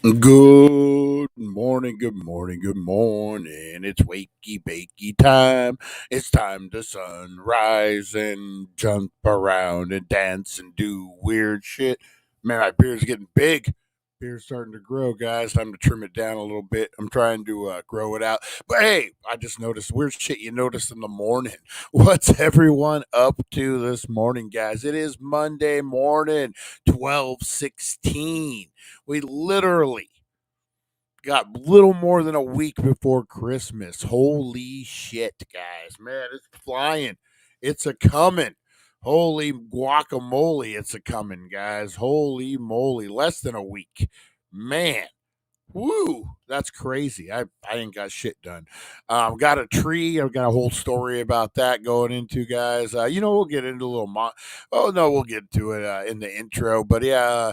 Good morning, good morning, good morning. It's wakey bakey time. It's time to sunrise and jump around and dance and do weird shit. Man, my beard's getting big. Beard's starting to grow, guys. Time to trim it down a little bit. I'm trying to grow it out. But hey, I just noticed weird shit you notice in the morning. What's everyone up to this morning, guys? It is Monday morning, 12:16. We literally got little more than a week before Christmas. Holy shit, guys. Man, it's flying. It's a coming. Holy guacamole, it's a coming, guys. Holy moly. Less than a week. Man. Woo, that's crazy. I ain't got shit done. Got a tree. I've got a whole story about that going into, guys. We'll get into a little. Oh no, we'll get to it in the intro. But yeah,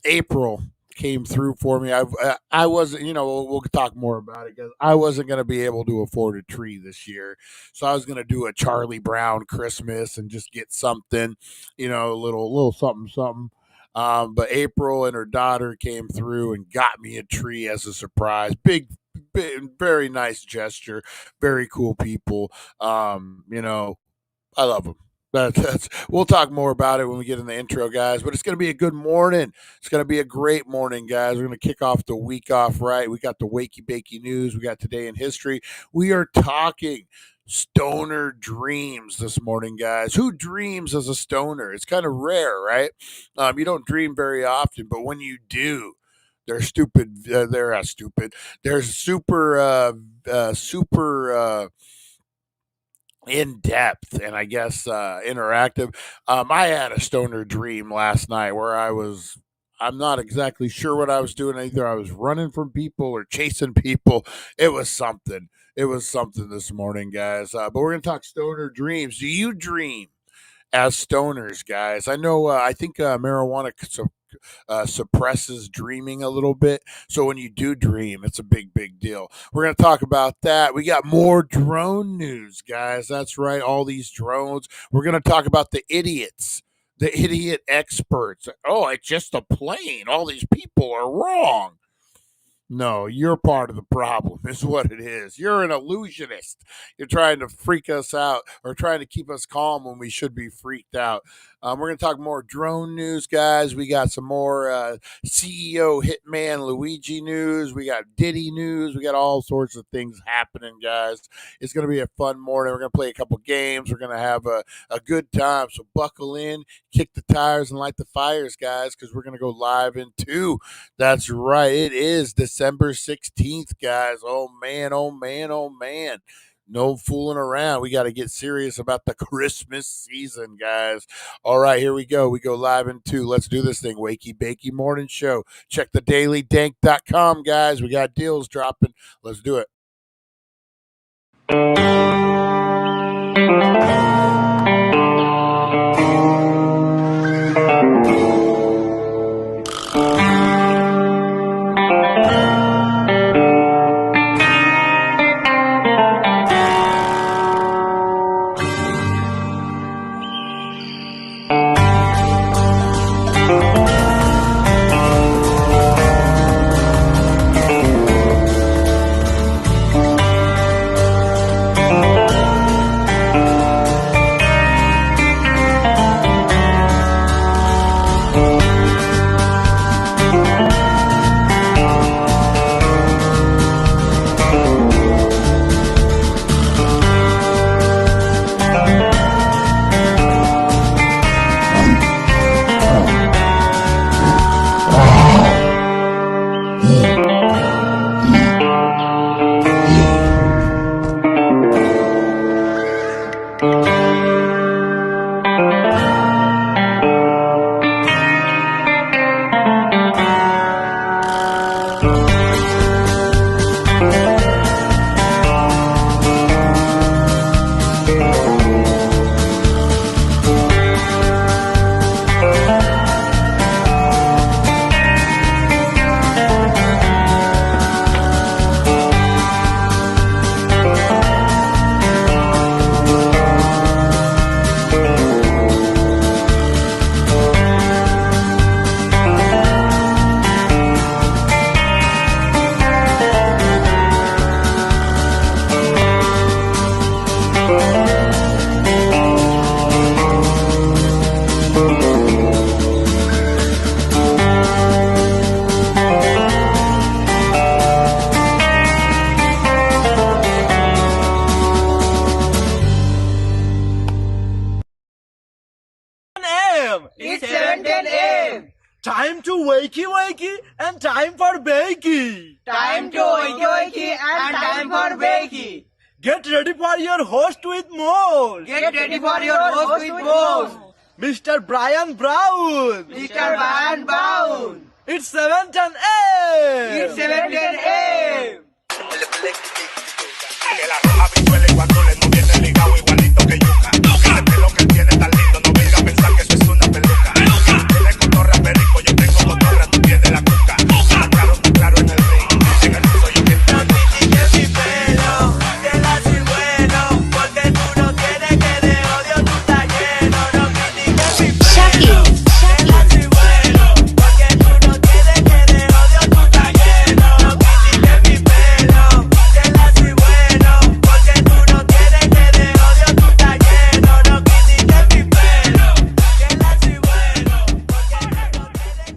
April came through for me. I wasn't. We'll talk more about it because I wasn't going to be able to afford a tree this year, so I was going to do a Charlie Brown Christmas and just get something, a little something something. But April and her daughter came through and got me a tree as a surprise. Big, very nice gesture. Very cool people. I love them. We'll talk more about it when we get in the intro, guys. But it's going to be a good morning. It's going to be a great morning, guys. We're going to kick off the week off right. We got the Wakey Bakey news. We got today in history. We are talking stoner dreams this morning, guys. Who dreams as a stoner? It's kind of rare, right? You don't dream very often, but when you do, they're stupid. They're stupid. They're super in depth and I guess interactive. I had a stoner dream last night where I'm not exactly sure what I was doing. Either I was running from people or chasing people. It was something. It was something this morning, guys. But we're going to talk stoner dreams. Do you dream as stoners, guys? I know, I think marijuana suppresses dreaming a little bit. So when you do dream, it's a big deal. We're going to talk about that. We got more drone news, guys. That's right. All these drones. We're going to talk about the idiots, the idiot experts. Oh, it's just a plane. All these people are wrong. No, you're part of the problem, is what it is. You're an illusionist. You're trying to freak us out or trying to keep us calm when we should be freaked out. We're going to talk more drone news, guys. We got some more CEO Hitman Luigi news. We got Diddy news. We got all sorts of things happening, guys. It's going to be a fun morning. We're going to play a couple games. We're going to have a good time. So buckle in, kick the tires, and light the fires, guys, because we're going to go live in 2. That's right. It is December 16th, guys. Oh, man, oh, man, oh, man. No fooling around. We got to get serious about the Christmas season, guys. All right, here we go. We go live in 2. Let's do this thing. Wakey Bakey Morning Show. Check the dailydank.com, guys. We got deals dropping. Let's do it. wakey and time for bakey. Time to wakey and time for bakey. Get ready for your host with more. Get ready for your host with more. Mr. Brian Brown. Mr. Brian Brown. It's 7:10 a.m. It's 7:10 a.m. Que la roja visuele cuando le no viene ligado igualito que yuca. El pelo que tiene tan lindo, no venga a pensar que eso es una peluca. Tiene cotorra perico, yo tengo cotorra, tú tienes la cuca. Está claro en el ring, en el piso yo que No critiques mi pelo, que la soy bueno, porque tú no tienes que de odio tú estás lleno. No critiques mi pelo, que la soy bueno, porque tú no tienes que de odio tú estás lleno. No critiques mi pelo, que la soy bueno, porque tú no tienes que de odio tú estás lleno. No critiques mi pelo, que la soy bueno, porque tú no tienes que...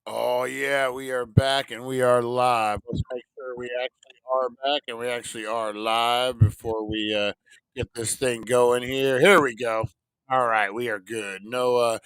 Oh yeah, we are back and we are live. Let's make sure we actually are back and we actually are live before we get this thing going here. Here we go. All right, we are good. No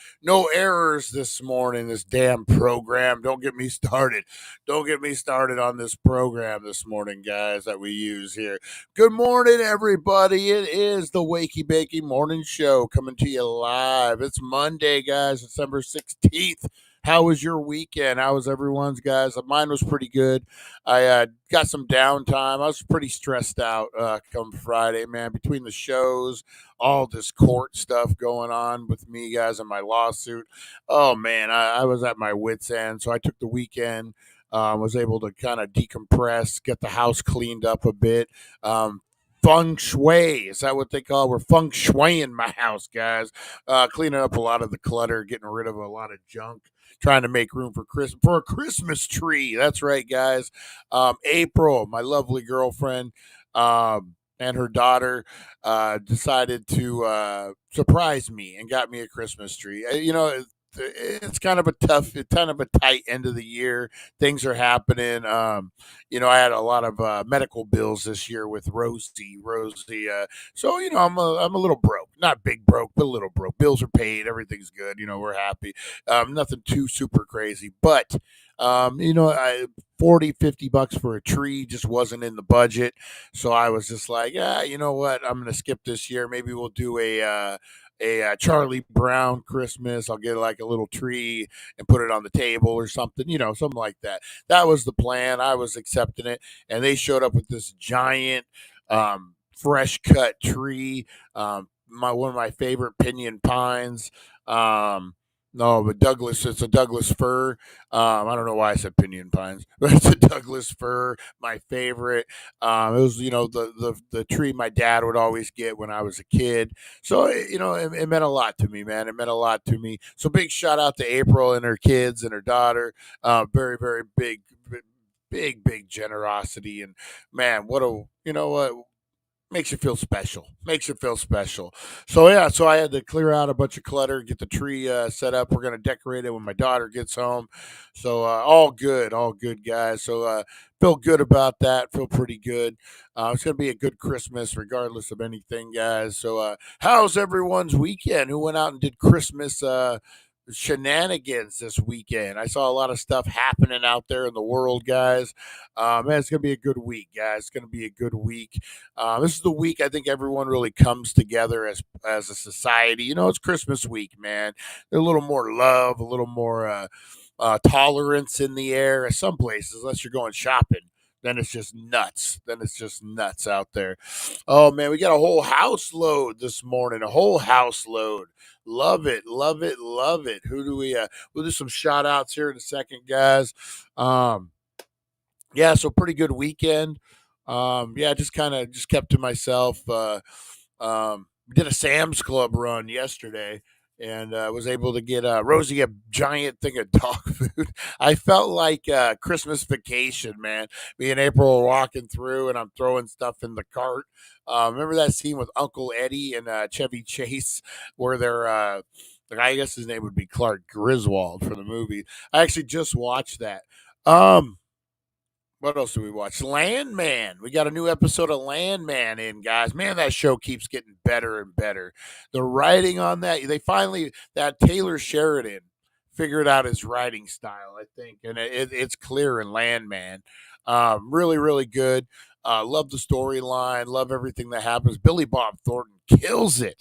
errors this morning. This damn program. Don't get me started. Don't get me started on this program this morning, guys, that we use here. Good morning, everybody. It is the Wakey Bakey Morning Show coming to you live. It's Monday, guys, December 16th. How was your weekend? How was everyone's, guys? Mine was pretty good. I got some downtime. I was pretty stressed out come Friday, man, between the shows, all this court stuff going on with me, guys, and my lawsuit. Oh, man, I was at my wit's end. So I took the weekend, was able to kind of decompress, get the house cleaned up a bit. Feng shui, is that what they call it? We're feng shuiing my house, guys. Cleaning up a lot of the clutter, getting rid of a lot of junk, trying to make room for a Christmas tree. That's right, guys. April, my lovely girlfriend, and her daughter decided to surprise me and got me a Christmas tree. It's kind of a tight end of the year. Things are happening. I had a lot of medical bills this year with Rosie. So I'm a little broke, not big broke, but a little broke. Bills are paid, everything's good. We're happy. Nothing too super crazy, but 40-50 bucks for a tree just wasn't in the budget. So I was just like, yeah, you know what? I'm gonna skip this year. Maybe we'll do a Charlie Brown Christmas. I'll get like a little tree and put it on the table or something, something like that. That was the plan. I was accepting it, and they showed up with this giant, fresh cut tree. One of my favorite pinyon pines. No, but it's a Douglas fir. I don't know why I said pinyon pines, but it's a Douglas fir, my favorite. It was, the tree my dad would always get when I was a kid. So, it meant a lot to me, man. It meant a lot to me. So big shout out to April and her kids and her daughter. Very, very big generosity. And man, what makes you feel special. Makes you feel special. So yeah, so I had to clear out a bunch of clutter, get the tree set up. We're gonna decorate it when my daughter gets home. So all good, guys. So feel good about that. Feel pretty good. It's gonna be a good Christmas, regardless of anything, guys. So how's everyone's weekend? Who went out and did Christmas? Shenanigans this weekend. I saw a lot of stuff happening out there in the world, guys. Man, it's gonna be a good week, guys. It's gonna be a good week. This is the week I think everyone really comes together as a society. It's Christmas week, man. There's a little more love, a little more tolerance in the air. At some places, unless you're going shopping, then it's just nuts. Then it's just nuts out there. Oh man, we got a whole house load this morning. A whole house load. Love it, love it, love it. Who do we'll do some shout outs here in a second, guys. Yeah, so pretty good weekend. Yeah, just kept to myself. Did a Sam's Club run yesterday and was able to get Rosie a giant thing of dog food. I felt like Christmas vacation, man. Me and April were walking through, and I'm throwing stuff in the cart. Remember that scene with Uncle Eddie and Chevy Chase, where they're I guess his name would be Clark Griswold for the movie. I actually just watched that. What else do we watch? Landman. We got a new episode of Landman in, guys. Man, that show keeps getting better and better. The writing on that Taylor Sheridan figured out his writing style, I think, and it's clear in Landman. Really, really good. Love the storyline. Love everything that happens. Billy Bob Thornton kills it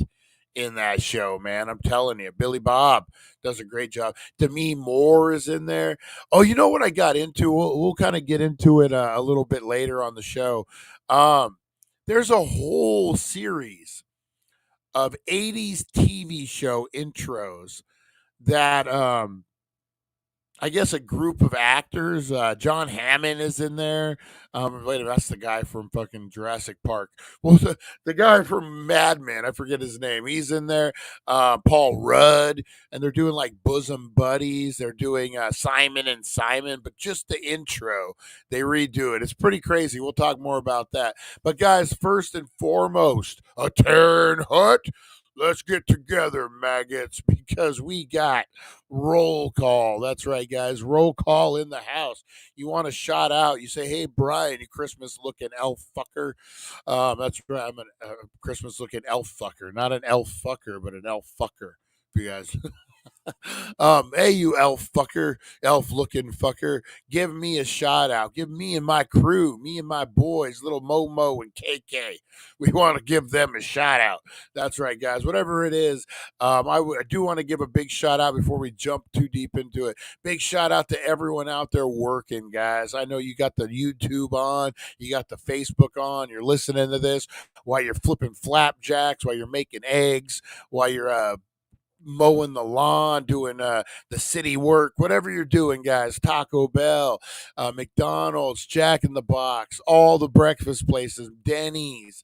in that show, man. I'm telling you, Billy Bob does a great job. Demi Moore is in there. Oh, you know what I got into? We'll kind of get into it a little bit later on the show. Um, there's a whole series of 80s TV show intros that I guess a group of actors. John Hammond is in there. Wait, that's the guy from fucking Jurassic Park. Well, the guy from Mad Men, I forget his name. He's in there. Paul Rudd, and they're doing like bosom buddies. They're doing Simon and Simon, but just the intro, they redo it. It's pretty crazy. We'll talk more about that. But guys, first and foremost, a Terran hut. Let's get together, maggots, because we got roll call. That's right, guys. Roll call in the house. You want a shout out. You say, hey, Brian, you Christmas looking elf fucker. That's right. I'm a Christmas looking elf fucker. Not an elf fucker, but an elf fucker. For you guys. Hey, you elf fucker, elf looking fucker, give me a shout out. Give me and my crew, me and my boys, little Momo and KK. We want to give them a shout out. That's right, guys. Whatever it is, I do want to give a big shout out before we jump too deep into it. Big shout out to everyone out there working, guys. I know you got the YouTube on, you got the Facebook on, you're listening to this while you're flipping flapjacks, while you're making eggs, while you're mowing the lawn, doing the city work, whatever you're doing, guys. Taco Bell, McDonald's, Jack in the Box, all the breakfast places, Denny's,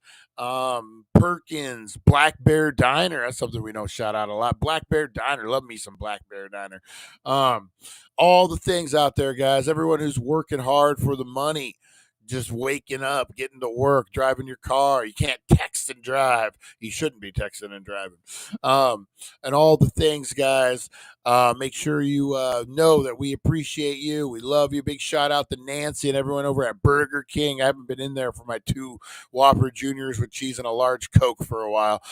Perkins, Black Bear Diner. That's something we don't shout out a lot. Black Bear Diner, love me some Black Bear Diner. Um, all the things out there, guys. Everyone who's working hard for the money, just waking up, getting to work, driving your car. You can't text and drive. You shouldn't be texting and driving. And all the things, guys. Make sure you know that we appreciate you. We love you. Big shout out to Nancy and everyone over at Burger King. I haven't been in there for my 2 Whopper Juniors with cheese and a large Coke for a while.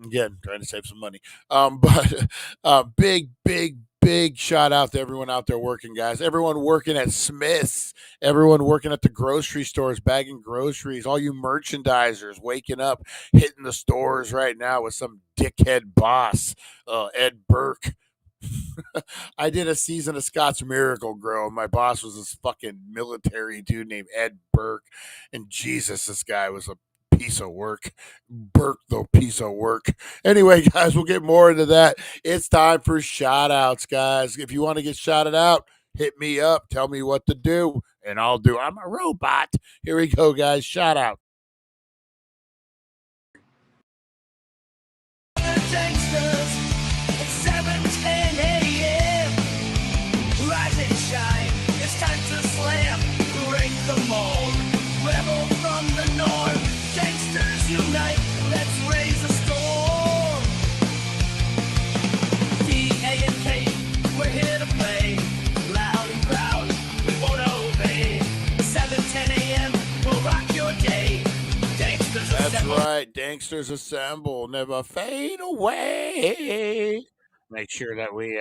Again, trying to save some money. But big shout out to everyone out there working, guys. Everyone working at Smith's, everyone working at the grocery stores, bagging groceries, all you merchandisers waking up, hitting the stores right now with some dickhead boss, Ed Burke. I did a season of Scott's Miracle Grow, and my boss was this fucking military dude named Ed Burke. And Jesus, this guy was a piece of work. Burke, the piece of work. Anyway, guys, we'll get more into that. It's time for shout outs, guys. If you want to get shouted out, hit me up. Tell me what to do, and I'll do. I'm a robot. Here we go, guys. Shout out. Gangsters at 7:10 a.m. Rise and shine, it's time to slam, break the mold, rebel from the north, gangsters unite, let's raise a storm. D-A-N-K, we're here to play, loud and proud, we won't obey, 7:10 a.m., we'll rock your day. That's right. Danksters assemble, never fade away. Make sure that we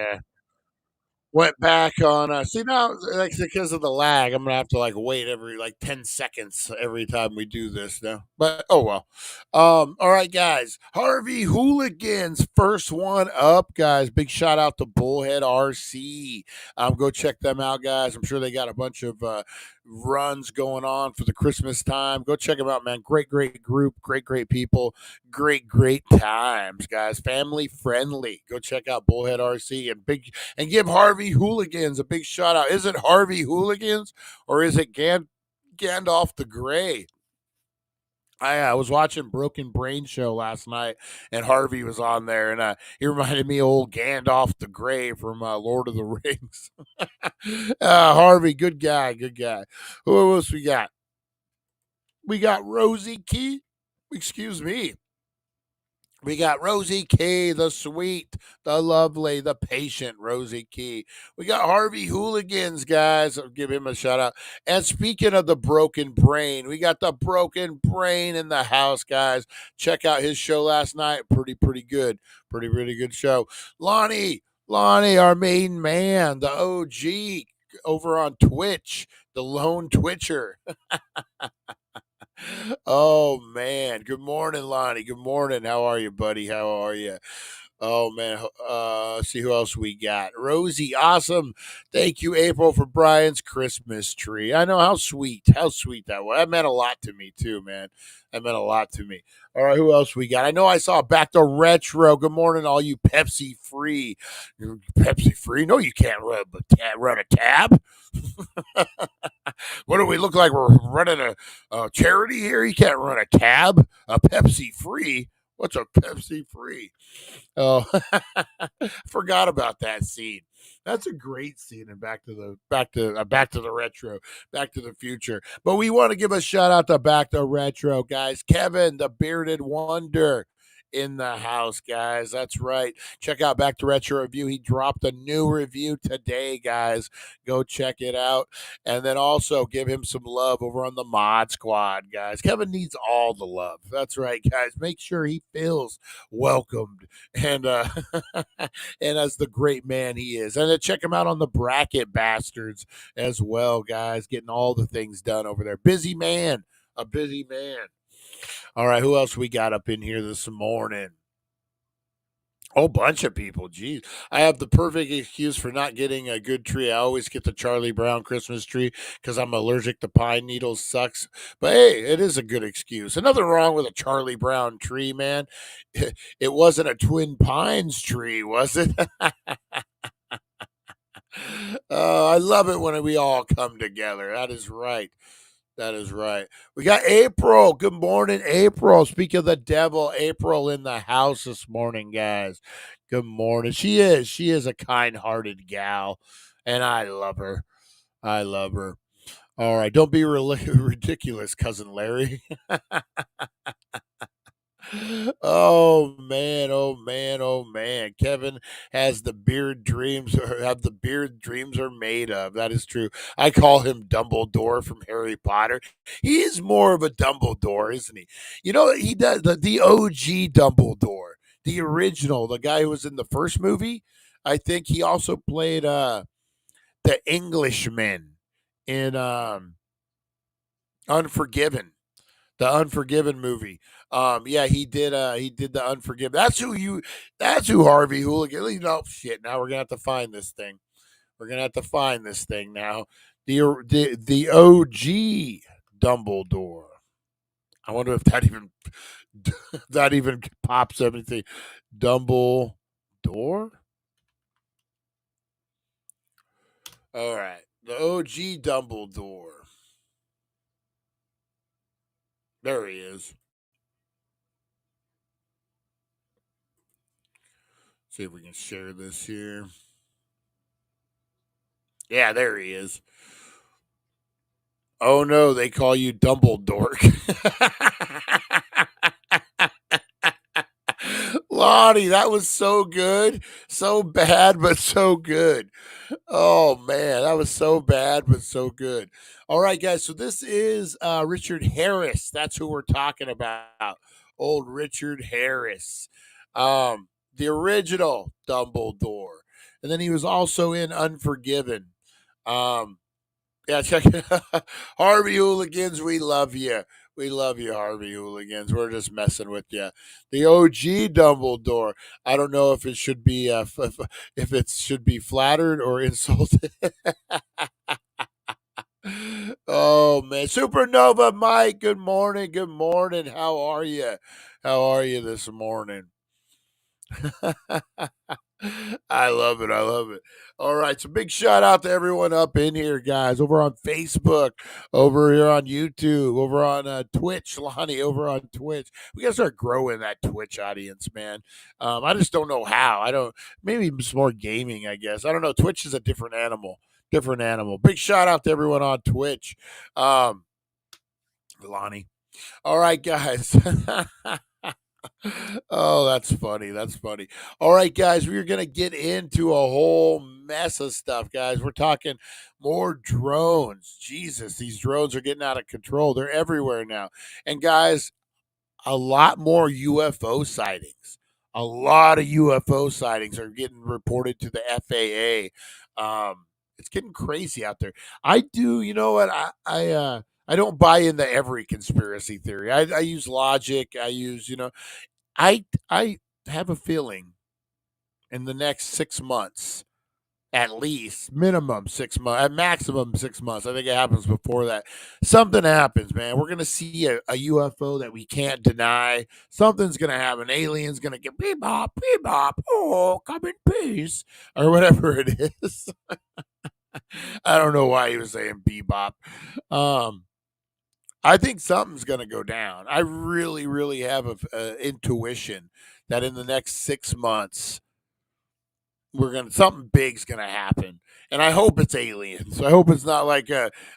went back on see now like because of the lag, I'm gonna have to like wait every like 10 seconds every time we do this now, but oh well. All right, guys, Harvey Hooligans, first one up, guys. Big shout out to Bullhead RC. Go check them out, guys. I'm sure they got a bunch of runs going on for the Christmas time. Go check them out, man. Great group, great people, great times, guys. Family friendly. Go check out Bullhead RC and give Harvey Hooligans a big shout out. Is it Harvey Hooligans or is it Gandalf the Grey? I was watching Broken Brain Show last night, and Harvey was on there, and he reminded me of old Gandalf the Grey from Lord of the Rings. Harvey, good guy. Who else we got? We got Rosie Key. Excuse me. We got Rosie Key, the sweet, the lovely, the patient Rosie Key. We got Harvey Hooligans, guys. I'll give him a shout out. And speaking of the broken brain, we got the broken brain in the house, guys. Check out his show last night. Pretty good. Pretty good show. Lonnie Lonnie, our main man, the OG over on Twitch, the lone Twitcher. Oh man, good morning, Lonnie. Good morning. How are you, buddy? How are you? Oh man, see who else we got. Rosie, awesome. Thank you, April, for Brian's Christmas tree. I know how sweet that was. That meant a lot to me too, man. That meant a lot to me. All right, who else we got? I know I saw back to retro. Good morning, all you Pepsi free. Pepsi free? No, you can't run a tab. What do we look like? We're running a charity here. You can't run a tab. A Pepsi free. What's a Pepsi free? Oh, forgot about that scene. That's a great scene and back to the retro, back to the future. But we want to give a shout out to back to retro, guys. Kevin, the bearded wonder in the house, guys. That's right. Check out Back to Retro Review. He dropped a new review today, guys. Go check it out. And then also give him some love over on the Mod Squad, guys. Kevin needs all the love. That's right, guys. Make sure he feels welcomed and and as the great man he is. And then check him out on the Bracket Bastards as well, guys. Getting all the things done over there. Busy man, a busy man. All right, who else we got up in here this morning? Whole bunch of people. Geez, I have the perfect excuse for not getting a good tree. I always get the Charlie Brown Christmas tree because I'm allergic to pine needles. Sucks, but hey, it is a good excuse. And nothing wrong with a Charlie Brown tree, man. It wasn't a Twin Pines tree, was it? I love it when we all come together. That is right. That is right. We got April. Good morning, April. Speak of the devil, April in the house this morning, guys. Good morning. She is. She is a kind-hearted gal, and I love her. I love her. All right. Don't be ridiculous, cousin Larry. Oh man, oh man, oh man. Kevin has the beard dreams or have the beard dreams are made of. That is true. I call him Dumbledore from Harry Potter. He is more of a Dumbledore, isn't he? You know, he does the OG Dumbledore, the original, the guy who was in the first movie. I think he also played the Englishman in Unforgiven, the Unforgiven movie. Yeah, he did the Unforgiven. That's who Harvey Hooligan. No shit. Now we're gonna have to find this thing. We're gonna have to find this thing now. The OG Dumbledore. I wonder if that even that even pops everything. Dumbledore. All right, the OG Dumbledore. There he is. See if we can share this here. Yeah, there he is. Oh no, they call you Dumbledore. Lonnie, that was so good. So bad, but so good. Oh man, that was so bad, but so good. All right, guys. So this is Richard Harris. That's who we're talking about. Old Richard Harris. The original Dumbledore. And then he was also in Unforgiven. Um, yeah, check it Harvey Hooligans, we love you. We love you, Harvey Hooligans. We're just messing with you. The OG Dumbledore. I don't know if it should be if it should be flattered or insulted. Oh man, Supernova Mike. Good morning. Good morning. How are you? How are you this morning? I love it. I love it. All right. So big shout out to everyone up in here, guys, over on Facebook, over here on YouTube, over on Twitch, Lonnie, over on Twitch. We got to start growing that Twitch audience, man. I just don't know how. I don't, maybe it's more gaming, I guess. I don't know. Twitch is a different animal. Different animal. Big shout out to everyone on Twitch. Lonnie. All right, guys. Oh, that's funny. That's funny. All right, guys, we're going to get into a whole mess of stuff, guys. We're talking more drones. Jesus, these drones are getting out of control. They're everywhere now. And, guys, a lot more UFO sightings. A lot of UFO sightings are getting reported to the FAA. It's getting crazy out there. I do, you know what? I don't buy into every conspiracy theory. I use logic. I use, I have a feeling in the next 6 months, at least minimum 6 months, at maximum 6 months. I think it happens before that. Something happens, man. We're gonna see a UFO that we can't deny. Something's gonna happen. Aliens gonna get beep bop. Oh, come in peace, or whatever it is. I don't know why he was saying bebop. Um, I think something's gonna go down. I really, really have a intuition that in the next 6 months we're gonna something big's gonna happen, and I hope it's aliens. I hope it's not like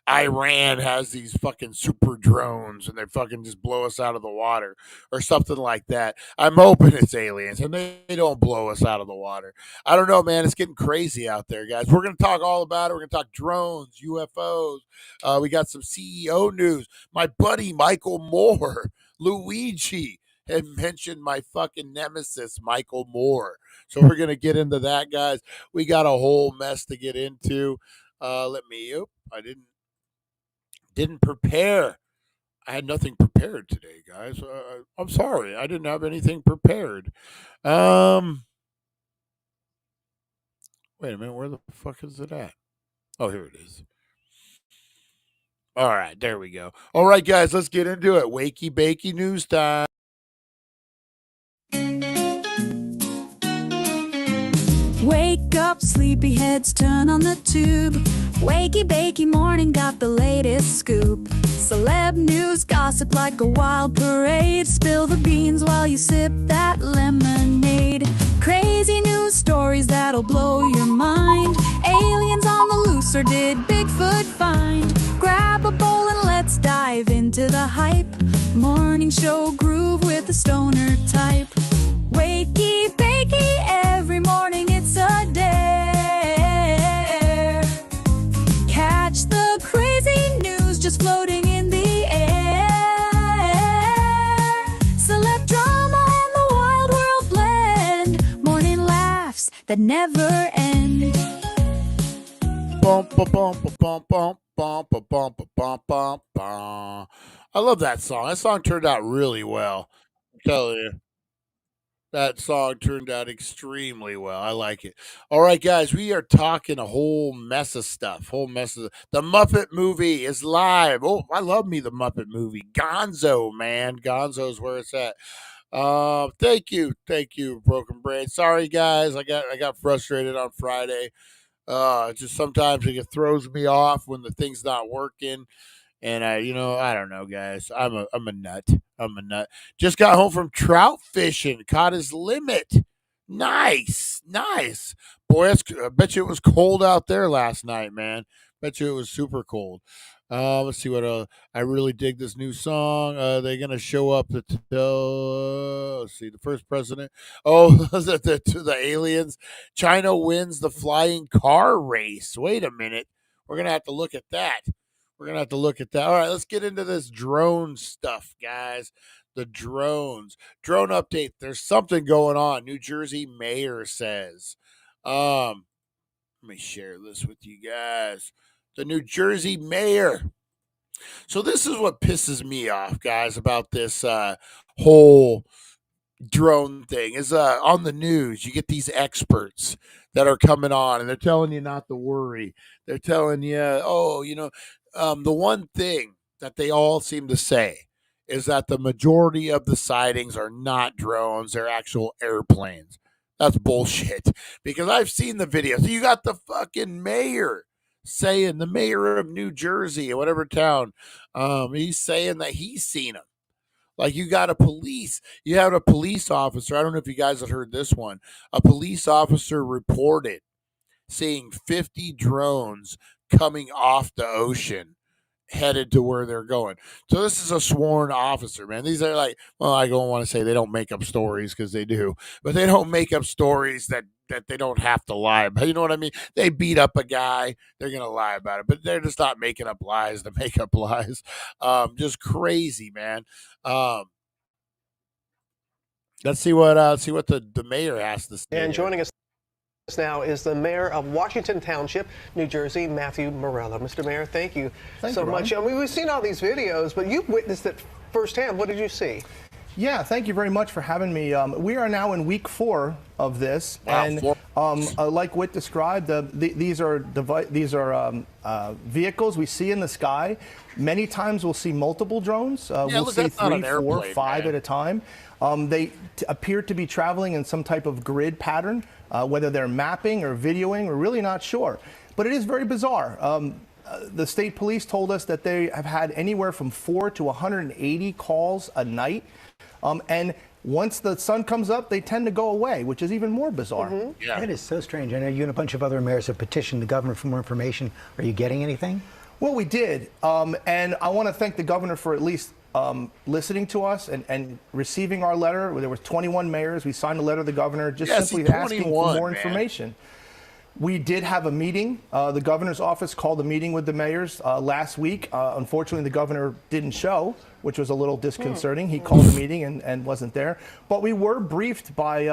Iran has these fucking super drones and they fucking just blow us out of the water or something like that. I'm hoping it's aliens and they don't blow us out of the water. I don't know, man. It's getting crazy out there, guys. We're gonna talk all about it. We're gonna talk drones, UFOs. We got some CEO news. My buddy Michael Moore, Luigi, had mentioned my fucking nemesis, Michael Moore. So we're gonna get into that, guys. We got a whole mess to get into. I didn't prepare. I had nothing prepared today, guys. I'm sorry. I didn't have anything prepared. Um, Wait a minute. Where the fuck is it at? Oh, here it is. All right, there we go. All right, guys, let's get into it. Wakey Bakey news time. Wake up, sleepyheads, turn on the tube. Wakey Bakey Morning got the latest scoop. Celeb news, gossip like a wild parade. Spill the beans while you sip that lemonade. Crazy news stories that'll blow your mind. Aliens on the loose, or did Bigfoot find? Grab a bowl and let's dive into the hype. Morning show groove with the stoner type. Wakey Bakey, every morning it's a dare. Catch the crazy news just floating in the air. Celeb drama and the wild world blend. Morning laughs that never end. Bum, ba, bum, ba, bum, bum, bum, ba, bum, ba, bum, bum, bum. I love that song. That song turned out really well. I'm telling you. That song turned out extremely well. I like it. All right, guys, we are talking a whole mess of stuff. Whole mess of the Muppet movie is live. Oh, I love me the Muppet movie. Gonzo, man, Gonzo is where it's at. Thank you, Broken Brain. Sorry, guys, I got frustrated on Friday. Just sometimes it throws me off when the thing's not working. And I don't know, guys. I'm a nut. I'm a nut. Just got home from trout fishing. Caught his limit. Nice, nice. Boy, I bet you it was cold out there last night, man. Bet you it was super cold. Let's see what I really dig this new song. They're gonna show up to tell. Let's see, the first president. Oh, to the aliens. China wins the flying car race. Wait a minute. We're gonna have to look at that. We're gonna have to look at that. All right, let's get into this drone stuff, guys. The drones. Drone update. There's something going on. New Jersey mayor says. Um, Let me share this with you guys. The New Jersey mayor. So this is what pisses me off, guys, about this whole drone thing is on the news. You get these experts that are coming on and they're telling you not to worry. They're telling you, oh, the one thing that they all seem to say is that the majority of the sightings are not drones, they're actual airplanes. That's bullshit because I've seen the video. So you got the fucking mayor saying, the mayor of New Jersey or whatever town, he's saying that he's seen them. Like you have a police officer. I don't know if you guys have heard this one. A police officer reported seeing 50 drones coming off the ocean headed to where they're going. So this is a sworn officer, man. These are like, well, I don't want to say they don't make up stories because they do, but they don't make up stories that they don't have to lie about. You know what I mean? They beat up a guy, they're gonna lie about it, but they're just not making up lies to make up lies. Just crazy, man. Um, Let's see what the mayor has to say. And joining us now is the mayor of Washington Township, New Jersey, Matthew Morello. Mr. Mayor, thank you so much. I mean, we've seen all these videos, but you've witnessed it firsthand. What did you see? Yeah, thank you very much for having me. We are now in week 4 of this, Wow, and like Whit described, these are vehicles we see in the sky. Many times we'll see multiple drones. We'll look, see that's not 3, an 4, airplane, 5 man. at a time. They appear to be traveling in some type of grid pattern, whether they're mapping or videoing, we're really not sure. But it is very bizarre. The state police told us that they have had anywhere from 4 to 180 calls a night. And once the sun comes up, they tend to go away, which is even more bizarre. Yeah. That is so strange. I know you and a bunch of other mayors have petitioned the governor for more information. Are you getting anything? Well, we did. And I want to thank the governor for at least listening to us and receiving our letter. There were 21 mayors. We signed a letter to the governor just simply asking for more information. We did have a meeting. The governor's office called a meeting with the mayors last week. Unfortunately, the governor didn't show, which was a little disconcerting. He called a meeting and wasn't there. But we were briefed by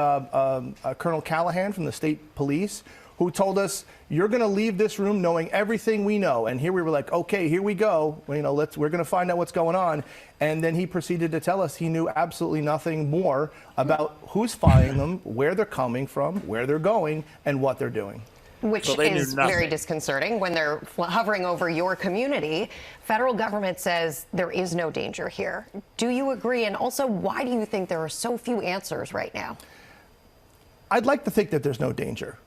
Colonel Callahan from the state police, who told us, you're going to leave this room knowing everything we know. And here we were like, okay, here we go. Well, we're going to find out what's going on. And then he proceeded to tell us he knew absolutely nothing more about who's flying them, where they're coming from, where they're going, and what they're doing. Which is very disconcerting when they're hovering over your community. Federal government says there is no danger here. Do you agree? And also, why do you think there are so few answers right now? I'd like to think that there's no danger.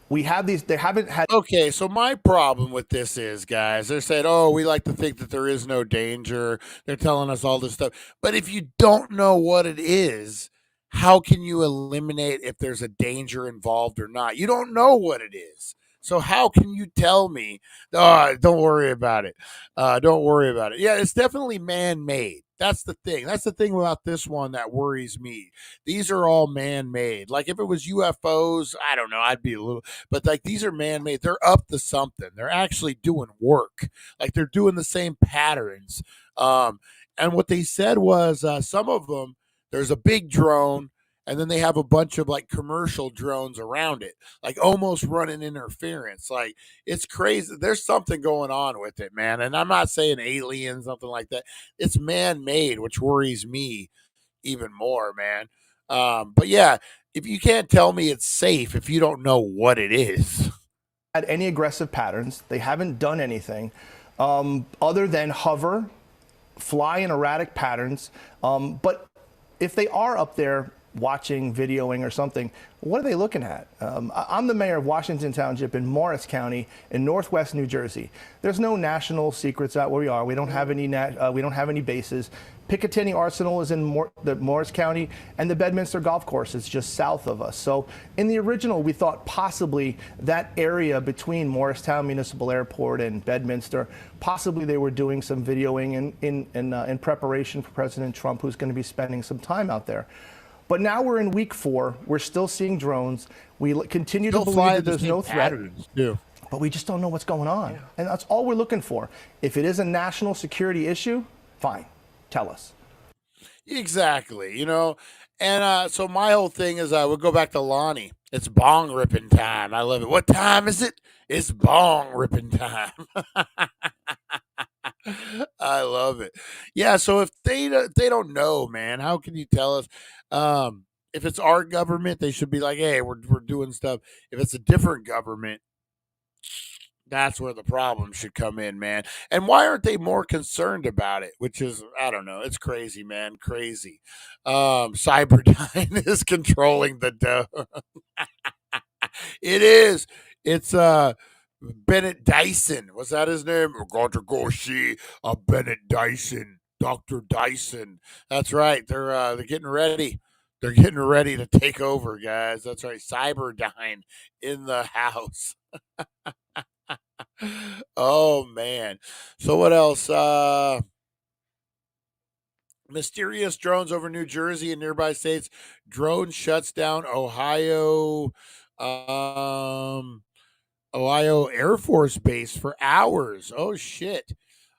We have these, they haven't had. Okay, so my problem with this is, guys, they're saying, oh, we like to think that there is no danger. They're telling us all this stuff. But if you don't know what it is, how can you eliminate if there's a danger involved or not? You don't know what it is. So how can you tell me, oh, don't worry about it. Don't worry about it. Yeah, it's definitely man-made. That's the thing. That's the thing about this one that worries me. These are all man-made. Like if it was UFOs, I don't know, I'd be a little, but like these are man-made. They're up to something. They're actually doing work. Like they're doing the same patterns. And what they said was some of them, there's a big drone, and then they have a bunch of like commercial drones around it, like almost running interference. Like it's crazy. There's something going on with it, man. And I'm not saying aliens, something like that. It's man-made, which worries me even more, man. But yeah, if you can't tell me it's safe if you don't know what it is. Had any aggressive patterns. They haven't done anything other than hover, fly in erratic patterns. But if they are up there watching, videoing or something, what are they looking at? I'm the mayor of Washington Township in Morris County in northwest New Jersey. There's no national secrets out where we are. We don't have any bases. Picatinny Arsenal is in the Morris County, and the Bedminster Golf Course is just south of us. So in the original, we thought possibly that area between Morristown Municipal Airport and Bedminster, possibly they were doing some videoing in preparation for President Trump, who's going to be spending some time out there. But now we're in week 4. We're still seeing drones. We continue to believe that there's no threat. But we just don't know what's going on. Yeah. And that's all we're looking for. If it is a national security issue, fine. Tell us. Exactly. And so my whole thing is we'll go back to Lonnie. It's bong ripping time. I love it. What time is it? It's bong ripping time. I love it. Yeah, so if they don't know, man, how can you tell us? If it's our government, they should be like, hey, we're doing stuff. If it's a different government, that's where the problem should come in, man. And why aren't they more concerned about it? Which is, I don't know. It's crazy, man. Crazy. Cyberdyne is controlling the dough. It is. It's Bennett Dyson. Was that his name? We're going to go see Bennett Dyson. Dr. Dyson. That's right. They're getting ready. They're getting ready to take over, guys. That's right. Cyberdyne in the house. Oh man. So what else? Mysterious drones over New Jersey and nearby states. Drone shuts down Ohio Air Force Base for hours. Oh shit.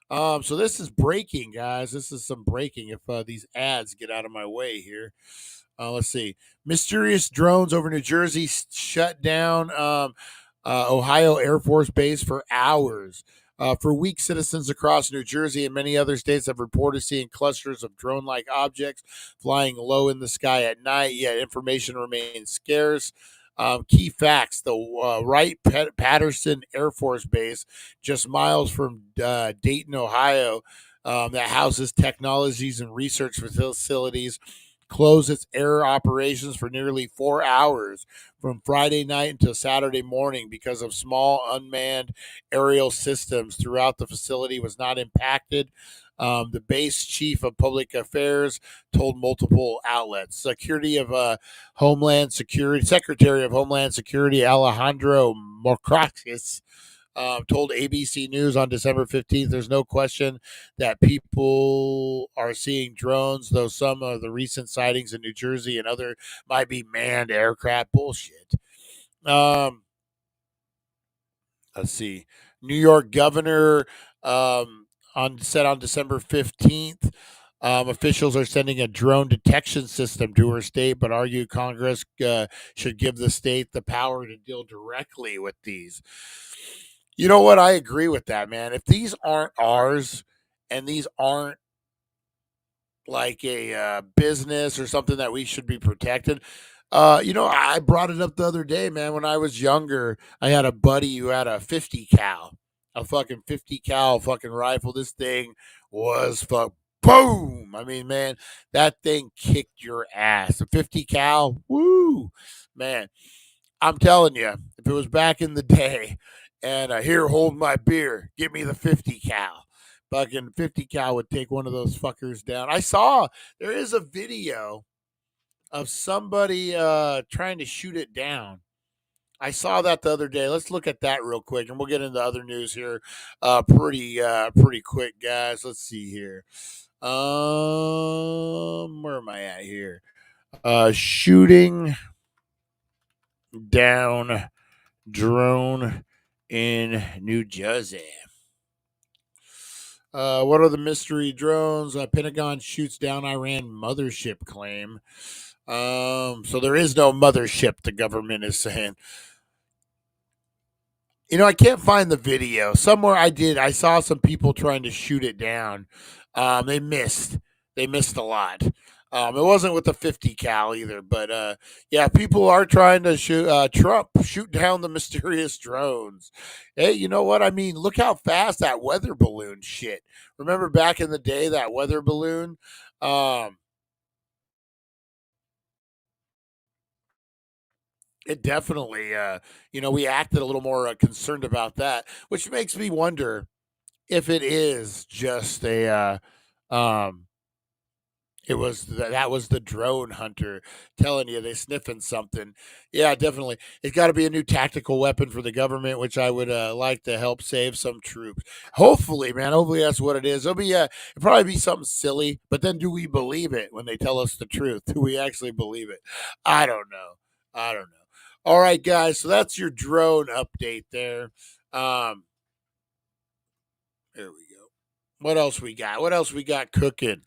So this is breaking, guys. This is some breaking if these ads get out of my way here. Let's see. Mysterious drones over New Jersey shut down Ohio Air Force Base for hours. For weeks, citizens across New Jersey and many other states have reported seeing clusters of drone like objects flying low in the sky at night, yet information remains scarce. Key facts: the Wright Patterson Air Force Base, just miles from Dayton, Ohio, that houses technologies and research facilities, closed its air operations for nearly 4 hours from Friday night until Saturday morning because of small unmanned aerial systems throughout the facility was not impacted. The base chief of public affairs told multiple outlets. Secretary of Homeland Security Alejandro Mayorkas told ABC News on December 15th, there's no question that people are seeing drones, though some of the recent sightings in New Jersey and other might be manned aircraft. Bullshit. Let's see. New York governor said on December 15th, officials are sending a drone detection system to her state, but argue Congress should give the state the power to deal directly with these. You know what? I agree with that, man. If these aren't ours and these aren't like a business or something that we should be protected, I brought it up the other day, man. When I was younger, I had a buddy who had a 50 cal, a fucking 50 cal fucking rifle. This thing was boom. I mean, man, that thing kicked your ass. A 50 cal, woo, man. I'm telling you, if it was back in the day, and here, hold my beer, give me the 50 cal. Fucking 50 cal would take one of those fuckers down. I saw there is a video of somebody trying to shoot it down. I saw that the other day. Let's look at that real quick, and we'll get into other news here pretty quick, guys. Let's see here. Where am I at here? Shooting down drone in New Jersey. What are the mystery drones? Pentagon shoots down Iran mothership claim. So there is no mothership, the government is saying. I can't find the video. Somewhere I saw some people trying to shoot it down. They missed. They missed a lot. It wasn't with the 50 cal either, but yeah, people are trying to shoot down the mysterious drones. Hey, you know what I mean? Look how fast that weather balloon shit. Remember back in the day, that weather balloon? It definitely, we acted a little more concerned about that, which makes me wonder if it is just that was the drone hunter telling you they sniffing something. Yeah, definitely. It's got to be a new tactical weapon for the government, which I would like to help save some troops. Hopefully, man. Hopefully that's what it is. It'll probably be something silly, but then do we believe it when they tell us the truth? Do we actually believe it? I don't know. I don't know. All right, guys. So that's your drone update there. There we go. What else we got? What else we got cooking?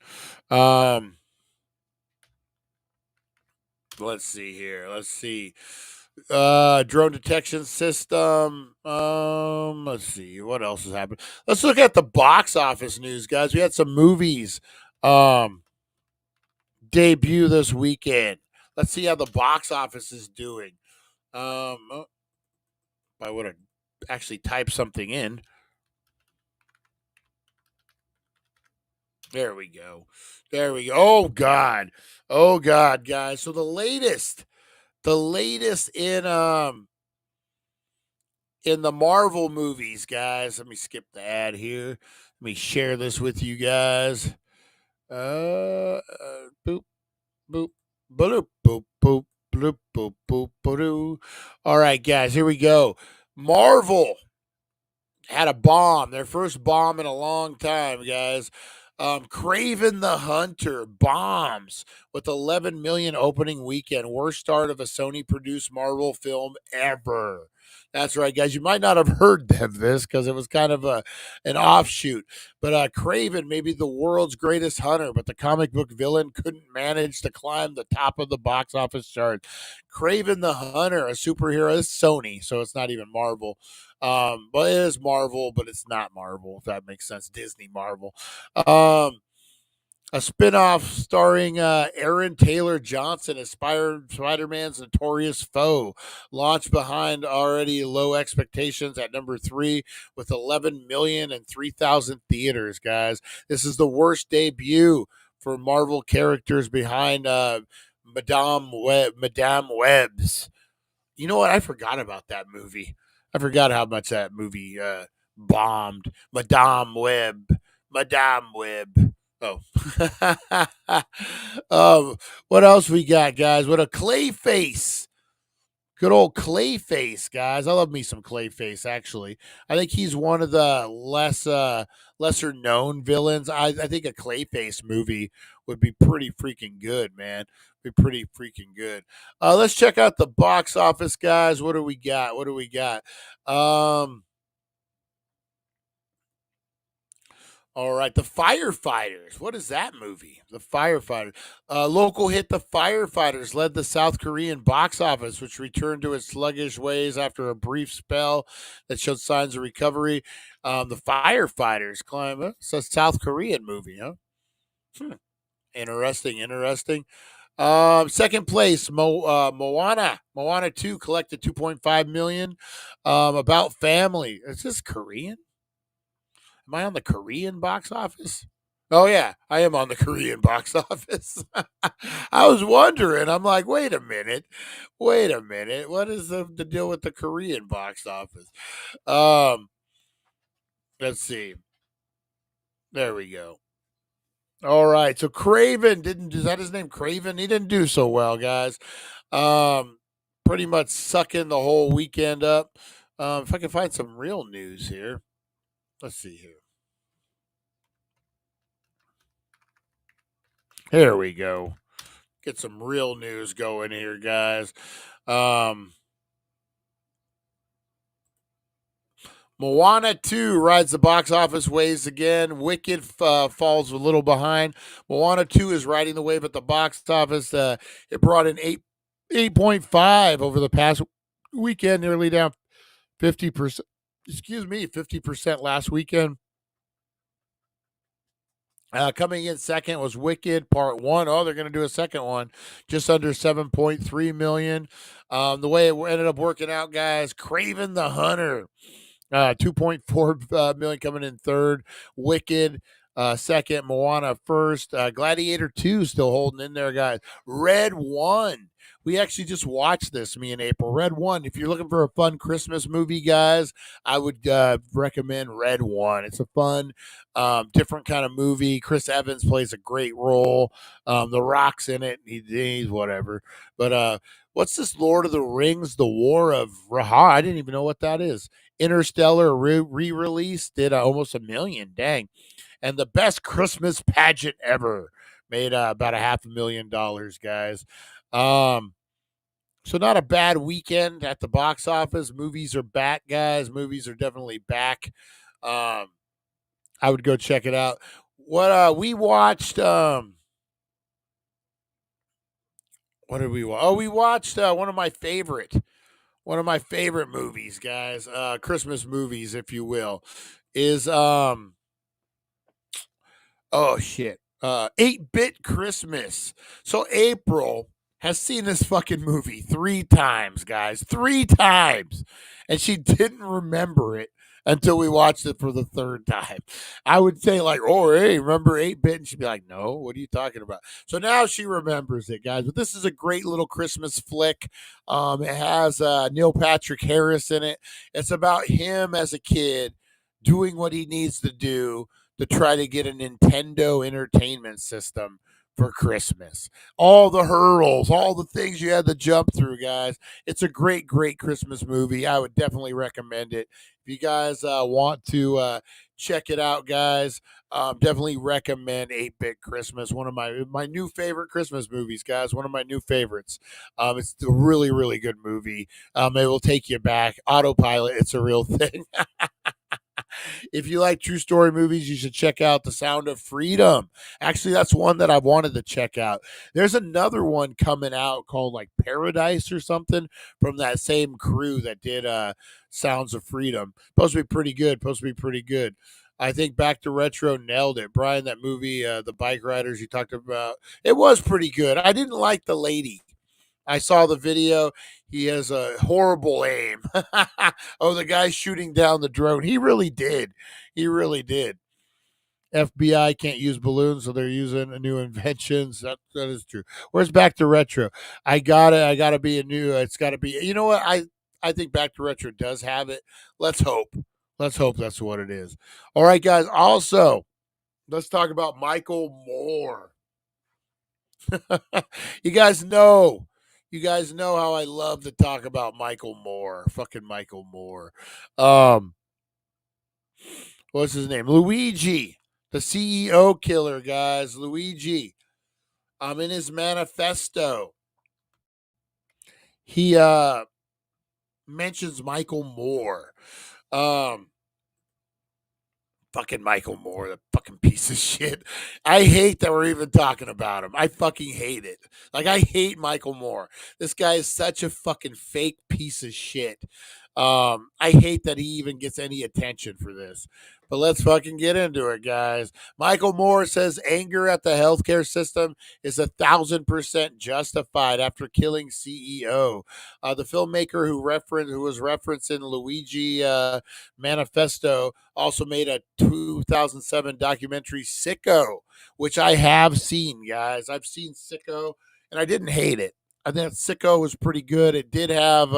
Let's see here. Let's see. Drone detection system. Let's see. What else has happened? Let's look at the box office news, guys. We had some movies debut this weekend. Let's see how the box office is doing. I would have actually typed something in. There we go. There we go. Oh God. Oh God, guys. So the latest in the Marvel movies, guys. Let me skip the ad here. Let me share this with you guys. Boop, boop, boop, boop, boop, boop, boop, boop, boop. All right, guys, here we go. Marvel had a bomb, their first bomb in a long time, guys. Craven the Hunter bombs with 11 million opening weekend. Worst start of a Sony produced Marvel film ever. That's right, guys. You might not have heard of this because it was kind of an offshoot. But Craven may be the world's greatest hunter, but the comic book villain couldn't manage to climb the top of the box office chart. Craven the Hunter, a superhero, is Sony, so it's not even Marvel. But it is Marvel, but it's not Marvel, if that makes sense. Disney Marvel. A spin-off starring Aaron Taylor Johnson as Spider-Man's notorious foe, launched behind already low expectations at number 3 with 11 million and 3,000 theaters, guys. This is the worst debut for Marvel characters behind Madame Web's. You know what? I forgot about that movie. I forgot how much that movie bombed. Madame Web. Oh. What else we got, guys? What a Clayface. Good old Clayface, guys. I love me some Clayface, actually. I think he's one of the lesser known villains. I think a Clayface movie would be pretty freaking good, man. Be pretty freaking good. Let's check out the box office, guys. What do we got? All right, The Firefighters. What is that movie? The Firefighters. Local hit The Firefighters led the South Korean box office, which returned to its sluggish ways after a brief spell that showed signs of recovery. The Firefighters climb. It's a South Korean movie, huh? Interesting. Second place, Moana. Moana 2 collected 2.5 million. About family. Is this Korean? Am I on the Korean box office? Oh, yeah, I am on the Korean box office. I was wondering. I'm like, wait a minute. What is the deal with the Korean box office? Let's see. There we go. All right. So Craven is that his name? Craven? He didn't do so well, guys. Pretty much sucking the whole weekend up. If I can find some real news here. Let's see here. Here we go. Get some real news going here, guys. Moana 2 rides the box office waves again. Wicked falls a little behind. Moana 2 is riding the wave at the box office. It brought in 8.5 over the past weekend, nearly down 50%. 50% last weekend. Coming in second was Wicked Part 1. Oh, they're going to do a second one. Just under 7.3 million. The way it ended up working out, guys, Craven the Hunter. 2.4 million coming in third. Wicked second. Moana first. Gladiator 2 still holding in there, guys. Red 1. We actually just watched this, me and April. Red 1. If you're looking for a fun Christmas movie, guys, I would recommend Red 1. It's a fun, different kind of movie. Chris Evans plays a great role. The Rock's in it. He's whatever. But what's this Lord of the Rings, The War of Raha? I didn't even know what that is. Interstellar re-release did almost 1 million. Dang. And the best Christmas pageant ever made about $500,000, guys. So not a bad weekend at the box office. Movies are back, guys. Movies are definitely back. I would go check it out. What we watched what did we watch? Oh, we watched one of my favorite movies, guys. Christmas movies, if you will, is 8-Bit Christmas. So April has seen this fucking movie 3 times, guys. 3 times. And she didn't remember it until we watched it for the 3rd time. I would say, like, oh, hey, remember 8-Bit? And she'd be like, no, what are you talking about? So now she remembers it, guys. But this is a great little Christmas flick. It has Neil Patrick Harris in it. It's about him as a kid doing what he needs to do to try to get a Nintendo Entertainment System for Christmas. All the hurdles, all the things you had to jump through, guys. It's a great, great Christmas movie. I would definitely recommend it. If you guys want to check it out, guys, definitely recommend 8-Bit Christmas. One of my new favorite Christmas movies, guys. One of my new favorites. It's a really, really good movie. It will take you back. Autopilot, it's a real thing. If you like true story movies, you should check out The Sound of Freedom. Actually, that's one that I've wanted to check out. There's another one coming out called like Paradise or something from that same crew that did Sounds of Freedom. Supposed to be pretty good. I think Back to Retro nailed it. Brian, that movie, The Bike Riders you talked about, it was pretty good. I didn't like the lady. I saw the video. He has a horrible aim. Oh, the guy shooting down the drone. He really did. FBI can't use balloons, so they're using new inventions. That is true. Where's Back to Retro? I gotta be a new. It's gotta be. You know what? I think Back to Retro does have it. Let's hope. Let's hope that's what it is. All right, guys. Also, let's talk about Michael Moore. You guys know how I love to talk about Michael Moore. Fucking Michael Moore. What's his name? Luigi, the CEO killer, guys. Luigi. In his manifesto, he mentions Michael Moore. Fucking Michael Moore, the fucking piece of shit. I hate that we're even talking about him. I fucking hate it. Like, I hate Michael Moore. This guy is such a fucking fake piece of shit. I hate that he even gets any attention for this. But let's fucking get into it, guys. Michael Moore says anger at the healthcare system is 1,000% justified after killing CEO. The filmmaker who was referenced in Luigi Manifesto also made a 2007 documentary, Sicko, which I have seen, guys. I've seen Sicko, and I didn't hate it. I think Sicko was pretty good. It did have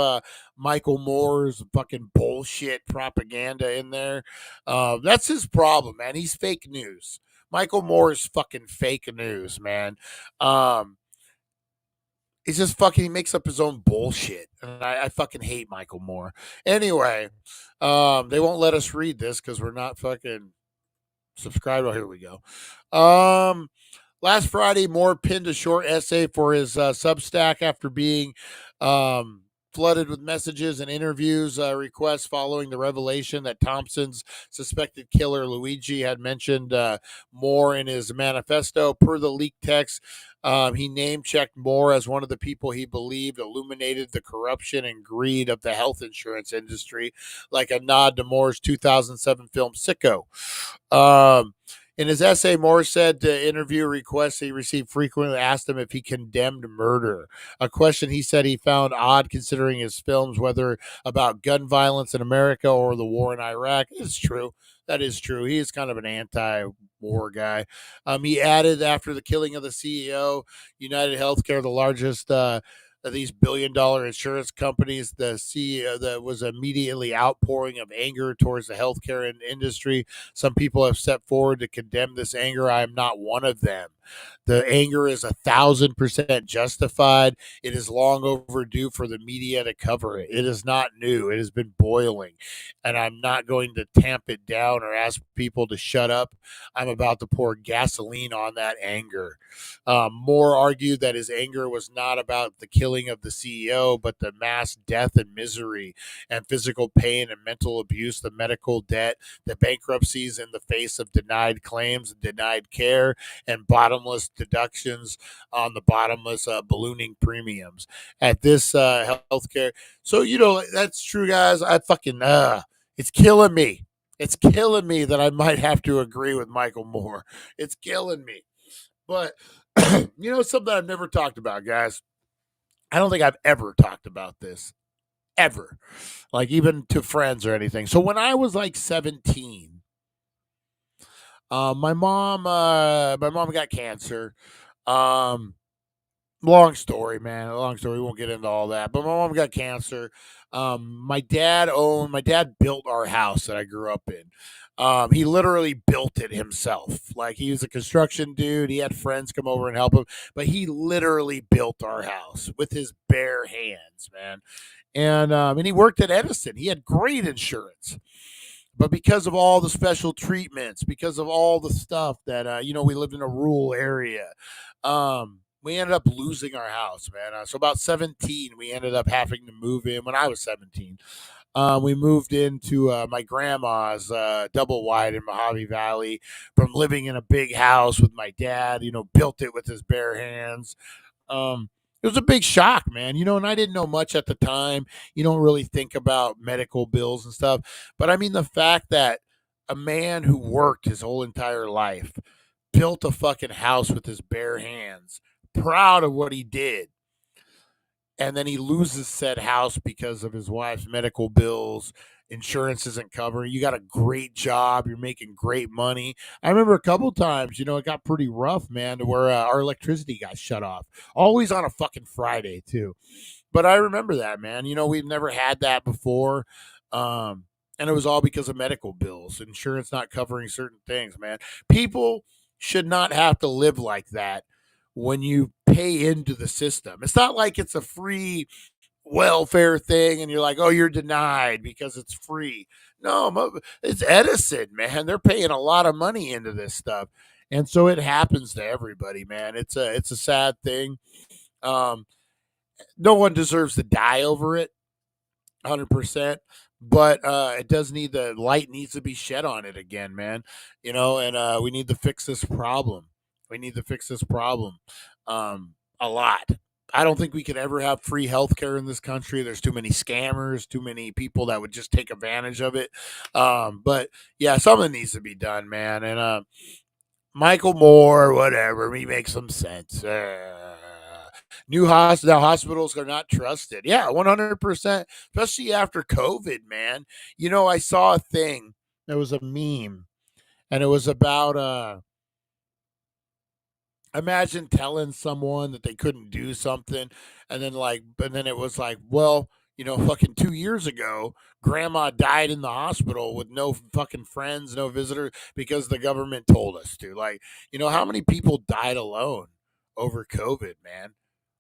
Michael Moore's fucking bullshit propaganda in there. That's his problem, man. He's fake news. Michael Moore is fucking fake news, man. He's just fucking, he makes up his own bullshit. And I fucking hate Michael Moore. Anyway, they won't let us read this because we're not fucking subscribed. Oh, here we go. Last Friday, Moore pinned a short essay for his Substack after being flooded with messages and interviews requests following the revelation that Thompson's suspected killer, Luigi, had mentioned Moore in his manifesto. Per the leaked text, he name-checked Moore as one of the people he believed illuminated the corruption and greed of the health insurance industry, like a nod to Moore's 2007 film Sicko. In his essay, Moore said to interview requests he received frequently asked him if he condemned murder, a question he said he found odd considering his films, whether about gun violence in America or the war in Iraq. It's true. That is true. He is kind of an anti-war guy. He added, after the killing of the CEO, United Healthcare, the largest of these billion-dollar insurance companies, the CEO, that was immediately outpouring of anger towards the healthcare industry. Some people have stepped forward to condemn this anger. I am not one of them. The anger is 1,000% justified. It is long overdue for the media to cover it. It is not new. It has been boiling, and I'm not going to tamp it down or ask people to shut up. I'm about to pour gasoline on that anger. Moore argued that his anger was not about the killing of the CEO, but the mass death and misery and physical pain and mental abuse, the medical debt, the bankruptcies in the face of denied claims, denied care, and bottomless deductions on the bottomless ballooning premiums at this healthcare. So, that's true, guys. I fucking, it's killing me. It's killing me that I might have to agree with Michael Moore. It's killing me. But, something I've never talked about, guys. I don't think I've ever talked about this. Ever. Like, even to friends or anything. So when I was like 17, my mom got cancer. long story, man. A long story. We won't get into all that. But my mom got cancer. My dad built our house that I grew up in. He literally built it himself. Like he was a construction dude. He had friends come over and help him, but he literally built our house with his bare hands, man. And he worked at Edison. He had great insurance. But because of all the special treatments, because of all the stuff that we lived in a rural area, we ended up losing our house, man. So about 17, we ended up having to move in. When I was 17, we moved into my grandma's double wide in Mojave Valley from living in a big house with my dad. Built it with his bare hands. It was a big shock, man. And I didn't know much at the time. You don't really think about medical bills and stuff. But I mean, the fact that a man who worked his whole entire life built a fucking house with his bare hands, proud of what he did, and then he loses said house because of his wife's medical bills. Insurance isn't covering. You got a great job. You're making great money. I remember a couple times, it got pretty rough, man, to where our electricity got shut off. Always on a fucking Friday, too. But I remember that, man. We've never had that before. And it was all because of medical bills, insurance not covering certain things, man. People should not have to live like that when you pay into the system. It's not like it's a free welfare thing and you're like, oh, you're denied because it's free. No, it's Edison, man. They're paying a lot of money into this stuff. And so it happens to everybody, man. It's a sad thing. No one deserves to die over it, 100%. But it does need the light needs to be shed on it again, man. And we need to fix this problem. We need to fix this problem a lot. I don't think we could ever have free healthcare in this country. There's too many scammers, too many people that would just take advantage of it. But yeah, something needs to be done, man. And Michael Moore, whatever, he makes some sense. Now hospitals are not trusted. Yeah, 100%, especially after COVID, man. I saw a thing. There was a meme, and it was about imagine telling someone that they couldn't do something, and then it was like, well, fucking 2 years ago, grandma died in the hospital with no fucking friends, no visitors, because the government told us to. Like, how many people died alone over COVID, man?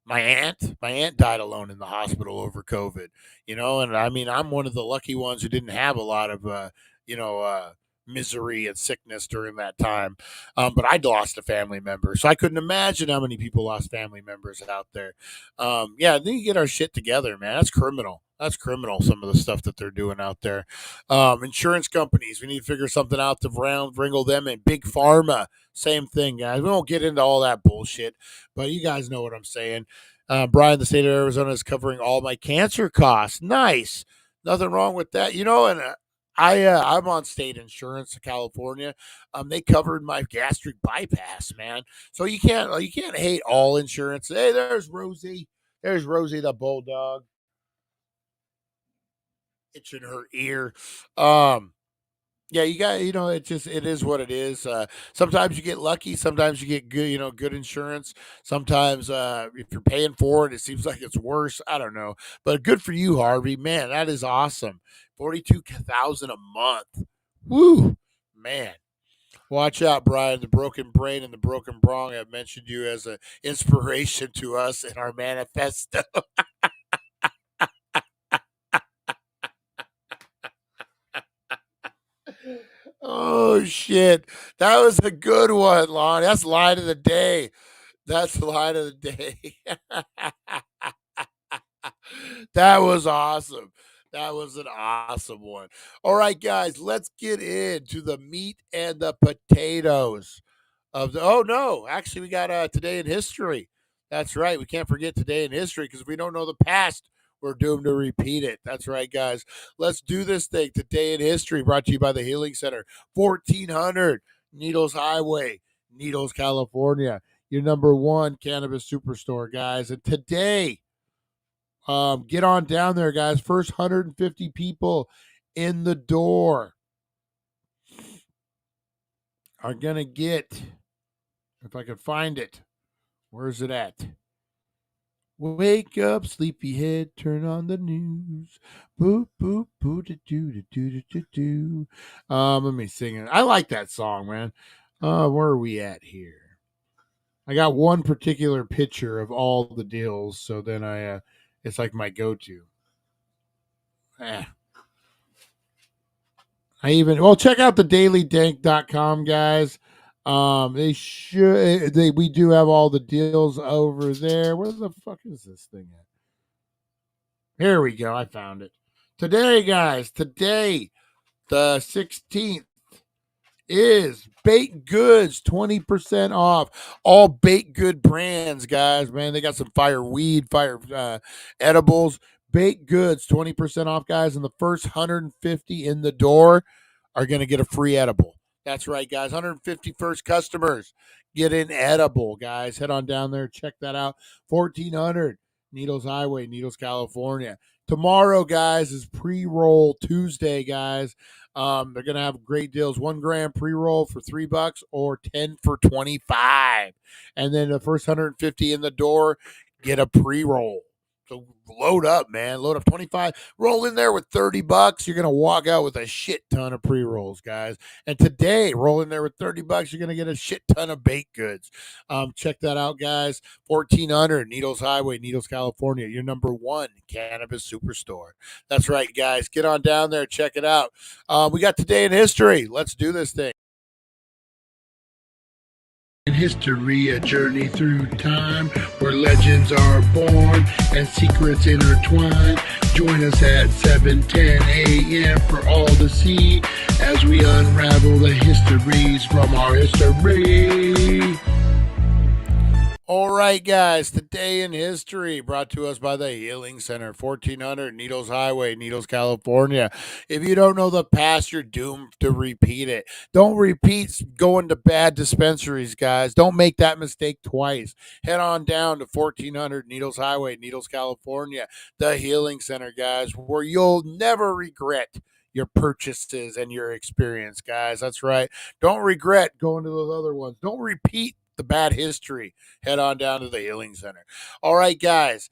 My aunt died alone in the hospital over COVID, and I mean, I'm one of the lucky ones who didn't have a lot of, you know, misery and sickness during that time. But I'd lost a family member, so I couldn't imagine how many people lost family members out there. Yeah, then you get our shit together, man. That's criminal. That's criminal. Some of the stuff that they're doing out there. Insurance companies, we need to figure something out to wrangle them in. Big pharma, same thing, guys. We won't get into all that bullshit, but you guys know what I'm saying. Brian, the state of Arizona is covering all my cancer costs. Nice. Nothing wrong with that. And I'm on state insurance in California. They covered my gastric bypass, man. So you can't hate all insurance. Hey, there's Rosie. There's Rosie the bulldog. Itching her ear. Yeah, it is what it is. Sometimes you get lucky, sometimes you get good insurance. Sometimes if you're paying for it, it seems like it's worse. I don't know. But good for you, Harvey. Man, that is awesome. 42,000 a month. Woo, man. Watch out, Brian. The broken brain and the broken brong have mentioned you as an inspiration to us in our manifesto. Oh shit. That was a good one, Lon. That's line of the day. That's the line of the day. That was awesome. That was an awesome one. All right, guys, let's get into the meat and the potatoes oh no, actually we got today in history. That's right. We can't forget today in history because if we don't know the past, we're doomed to repeat it. That's right, guys. Let's do this thing. Today in history, brought to you by the Healing Center, 1400 Needles Highway, Needles, California. Your number one cannabis superstore, guys. And today, get on down there, guys. First 150 people in the door are gonna get, if I can find it, where's it at? Wake up, sleepyhead, turn on the news. Boop, boop, boo, do, do, do, do, do, do. Let me sing it. I like that song, man. Where are we at here? I got one particular picture of all the deals, so then it's like my go-to. Eh. Check out the dailydank.com, guys. We do have all the deals over there. Where the fuck is this thing at? Here we go. I found it. Today, guys, the 16th is baked goods 20% off. All baked good brands, guys. Man, they got some fire weed, fire edibles. Baked goods 20% off, guys. And the first 150 in the door are going to get a free edible. That's right, guys. 150 first customers get an edible, guys. Head on down there. Check that out. 1400 Needles Highway, Needles, California. Tomorrow, guys, is pre-roll Tuesday, guys. They're going to have great deals. 1 gram pre-roll for $3 or 10 for 25. And then the first 150 in the door get a pre-roll. So load up, man. Load up 25. Roll in there with $30. You're going to walk out with a shit ton of pre-rolls, guys. And today, roll in there with $30. You're going to get a shit ton of baked goods. Check that out, guys. 1400 Needles Highway, Needles, California. Your number one cannabis superstore. That's right, guys. Get on down there. Check it out. We got Today in History. Let's do this thing. In history, a journey through time where legends are born and secrets intertwine. Join us at 7:10 a.m. for all to see as we unravel the histories from our history. All right, guys, Today in History brought to us by the Healing Center, 1400 Needles Highway, Needles, California. If you don't know the past, you're doomed to repeat it. Don't repeat going to bad dispensaries, guys. Don't make that mistake twice. Head on down to 1400 Needles Highway, Needles, California, the Healing Center, guys, where you'll never regret your purchases and your experience, guys. That's right. Don't regret going to those other ones. Don't repeat the bad history. Head on down to the Healing Center. All right, guys.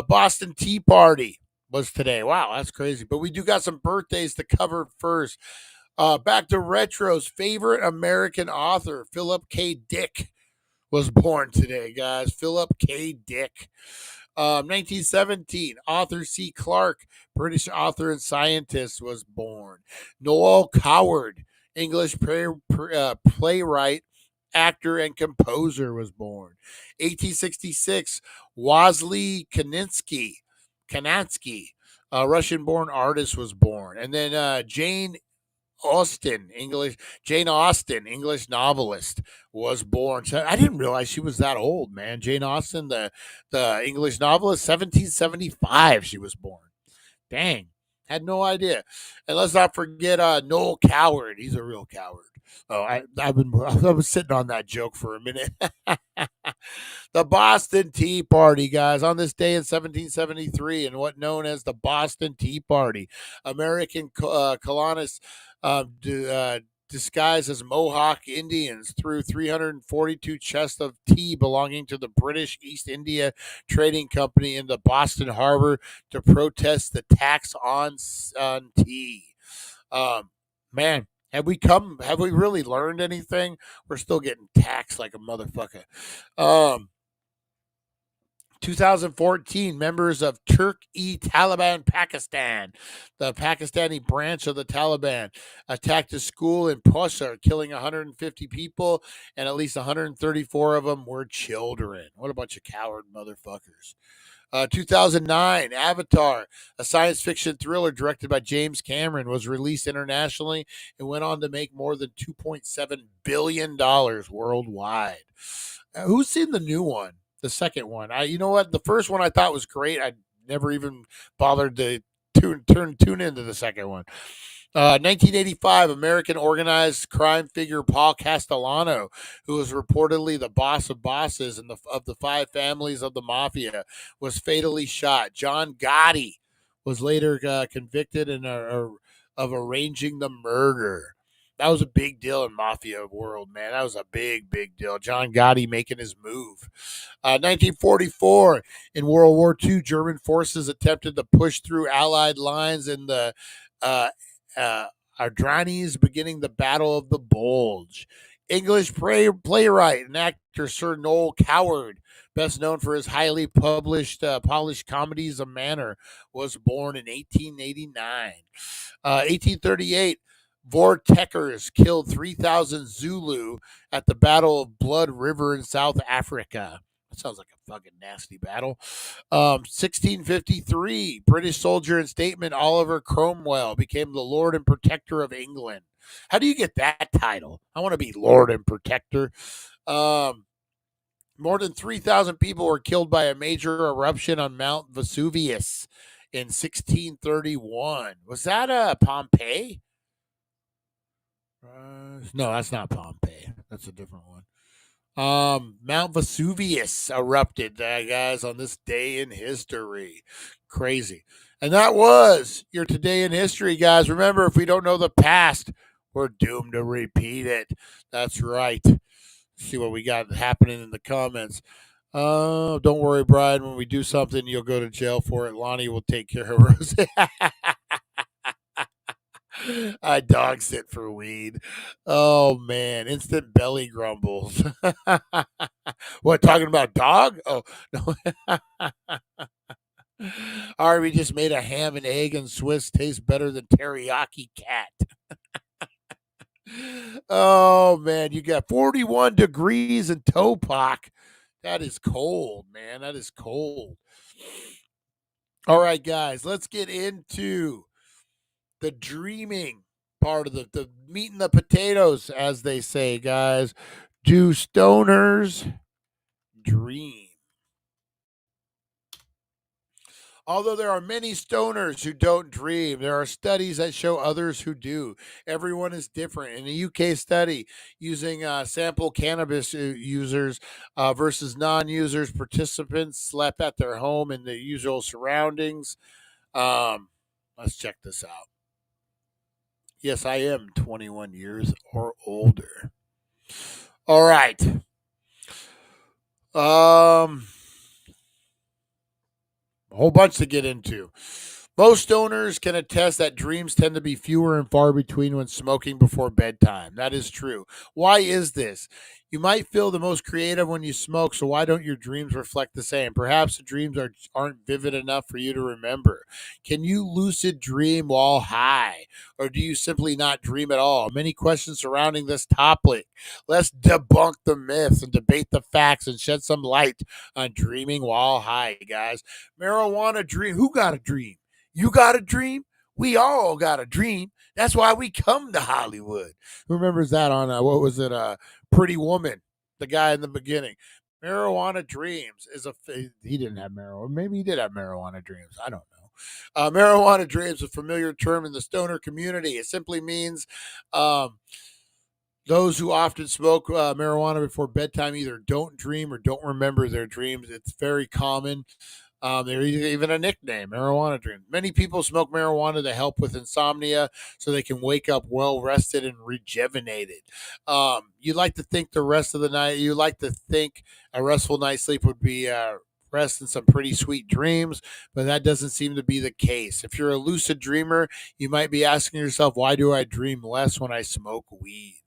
Boston Tea Party was today. Wow, that's crazy. But we do got some birthdays to cover first. Back to retros. Favorite American author, Philip K. Dick, was born today, guys. Philip K. Dick. 1917, Arthur C. Clarke, British author and scientist, was born. Noel Coward, English playwright, actor, and composer, was born. 1866, Wassily Kanansky, a Russian-born artist, was born. And then Jane Austen, English novelist, was born. So I didn't realize she was that old, man. Jane Austen, the English novelist, 1775 she was born. Dang, had no idea. And let's not forget Noel Coward. He's a real coward. Oh, I was sitting on that joke for a minute. The Boston Tea Party, guys, on this day in 1773, and what known as the Boston Tea Party, American colonists disguised as Mohawk Indians threw 342 chests of tea belonging to the British East India Trading Company in the Boston Harbor to protest the tax on tea. Man, have we really learned anything? We're still getting taxed like a motherfucker. 2014, members of Tehrik-e-Taliban Pakistan, the Pakistani branch of the Taliban, attacked a school in Pusher, killing 150 people, and at least 134 of them were children. What a bunch of coward motherfuckers. 2009, Avatar, a science fiction thriller directed by James Cameron, was released internationally and went on to make more than $2.7 billion worldwide. Who's seen the new one? The second one. You know what? The first one I thought was great. I never even bothered to tune into the second one. 1985, American organized crime figure Paul Castellano, who was reportedly the boss of bosses and of the 5 families of the mafia, was fatally shot. John Gotti was later convicted of arranging the murder. That was a big deal in mafia world, man. That was a big, big deal. John Gotti making his move. 1944, in World War II, German forces attempted to push through Allied lines in the uh, uh, Ardennes, beginning the Battle of the Bulge. English playwright and actor Sir Noel Coward, best known for his highly polished comedies of manner, was born in 1889. 1838, Vortekers killed 3,000 Zulu at the Battle of Blood River in South Africa. That sounds like a fucking nasty battle. 1653, British soldier and statesman Oliver Cromwell became the Lord and Protector of England. How do you get that title? I want to be Lord and Protector. More than 3,000 people were killed by a major eruption on Mount Vesuvius in 1631. Was that Pompeii? No, that's not Pompeii. That's a different one. Mount Vesuvius erupted, guys, on this day in history. Crazy. And that was your Today in History, guys. Remember, if we don't know the past, we're doomed to repeat it. That's right. See what we got happening in the comments. Don't worry, Brian. When we do something, you'll go to jail for it. Lonnie will take care of Rose. I dog sit for weed. Oh man, instant belly grumbles. What, talking about dog? Oh no. All right, we just made a ham and egg and Swiss taste better than teriyaki cat. Oh man, you got 41 degrees in Topak. That is cold, man. That is cold. All right, guys, let's get into the dreaming part of the meat and the potatoes, as they say, guys. Do stoners dream? Although there are many stoners who don't dream, there are studies that show others who do. Everyone is different. In a UK study using sample cannabis users versus non-users, participants slept at their home in the usual surroundings. Let's check this out. Yes, I am 21 years or older. All right. A whole bunch to get into. Most stoners can attest that dreams tend to be fewer and far between when smoking before bedtime. That is true. Why is this? You might feel the most creative when you smoke, so why don't your dreams reflect the same? Perhaps the dreams aren't vivid enough for you to remember. Can you lucid dream while high, or do you simply not dream at all? Many questions surrounding this topic. Let's debunk the myths and debate the facts and shed some light on dreaming while high, guys. Marijuana dream. Who got a dream? You got a dream? We all got a dream. That's why we come to Hollywood. Who remembers that on, what was it, Pretty Woman, the guy in the beginning? Marijuana dreams is he didn't have marijuana. Maybe he did have marijuana dreams. I don't know. Marijuana dreams is a familiar term in the stoner community. It simply means those who often smoke marijuana before bedtime either don't dream or don't remember their dreams. It's very common. There's even a nickname, marijuana dreams. Many people smoke marijuana to help with insomnia so they can wake up well rested and rejuvenated. You like to think a restful night's sleep would be rest in some pretty sweet dreams, but that doesn't seem to be the case. If you're a lucid dreamer, you might be asking yourself, why do I dream less when I smoke weed?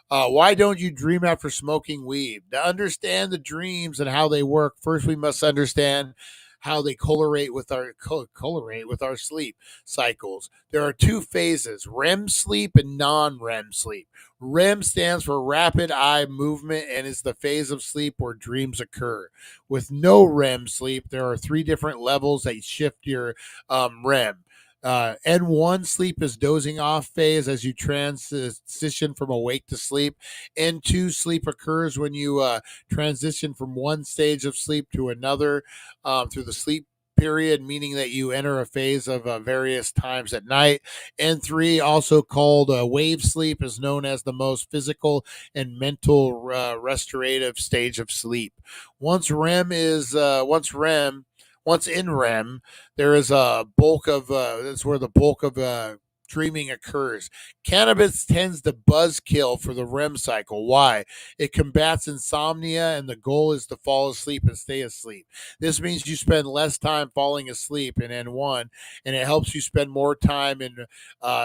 Why don't you dream after smoking weed? To understand the dreams and how they work, first we must understand how they correlate with our sleep cycles. There are two phases: REM sleep and non-REM sleep. REM stands for rapid eye movement and is the phase of sleep where dreams occur. With no REM sleep, there are three different levels that shift your REM. N1 sleep is dozing off phase as you transition from awake to sleep. N2 sleep occurs when you transition from one stage of sleep to another through the sleep period, meaning that you enter a phase of various times at night. N3, also called wave sleep, is known as the most physical and mental restorative stage of sleep. Once in REM, there is a bulk of that's where the bulk of dreaming occurs. Cannabis tends to buzzkill for the REM cycle. Why? It combats insomnia, and the goal is to fall asleep and stay asleep. This means you spend less time falling asleep in N1, and it helps you spend more time in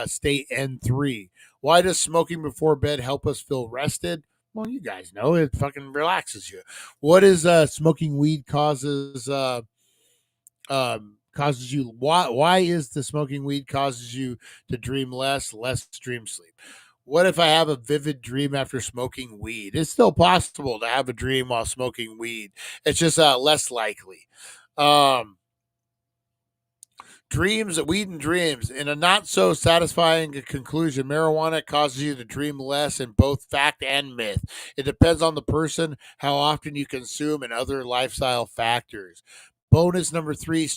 state N3. Why does smoking before bed help us feel rested? Well, you guys know it fucking relaxes you. What is smoking weed causes you? Why is the smoking weed causes you to dream less dream sleep? What if I have a vivid dream after smoking weed? It's still possible to have a dream while smoking weed. It's just less likely. Dreams, weed and dreams. In a not so satisfying conclusion, marijuana causes you to dream less in both fact and myth. It depends on the person, how often you consume, and other lifestyle factors. Bonus number three,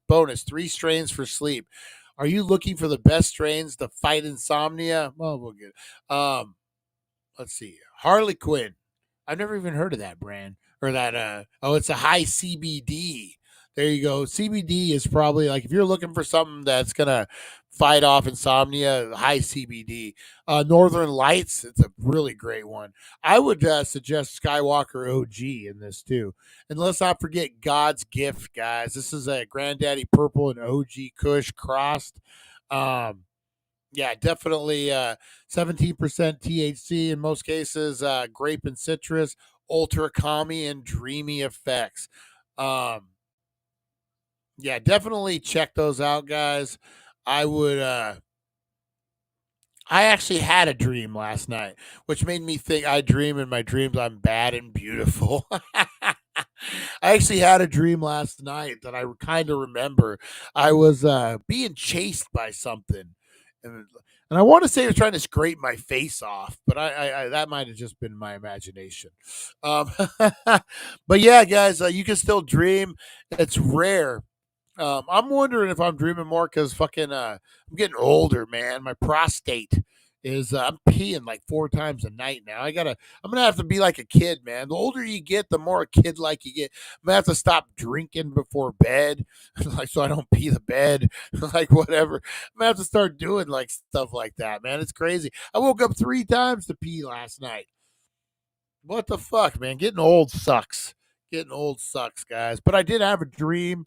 bonus 3 strains for sleep. Are you looking for the best strains to fight insomnia? Well, we'll get. Let's see. Harley Quinn. I've never even heard of that brand or that. It's a high CBD. There you go. CBD is probably like if you're looking for something that's gonna fight off insomnia, high CBD. Northern Lights, it's a really great one. I would suggest Skywalker OG in this too. And let's not forget God's Gift, guys. This is a Granddaddy Purple and OG Kush crossed. Yeah, definitely 17% THC in most cases, grape and citrus, ultra calming and dreamy effects. Yeah, definitely check those out, guys. I would I actually had a dream last night, which made me think I dream in my dreams I'm bad and beautiful. I actually had a dream last night that I kind of remember. I was being chased by something. And I want to say it was trying to scrape my face off, but I that might have just been my imagination. Um, but yeah, guys, you can still dream. It's rare. I'm wondering if I'm dreaming more because fucking I'm getting older, man. My prostate is I'm peeing like 4 times a night now. I'm gonna have to be like a kid, man. The older you get, the more kid like you get. I'm gonna have to stop drinking before bed, like so I don't pee the bed, like whatever. I'm gonna have to start doing like stuff like that, man. It's crazy. I woke up 3 times to pee last night. What the fuck, man? Getting old sucks. Getting old sucks, guys. But I did have a dream.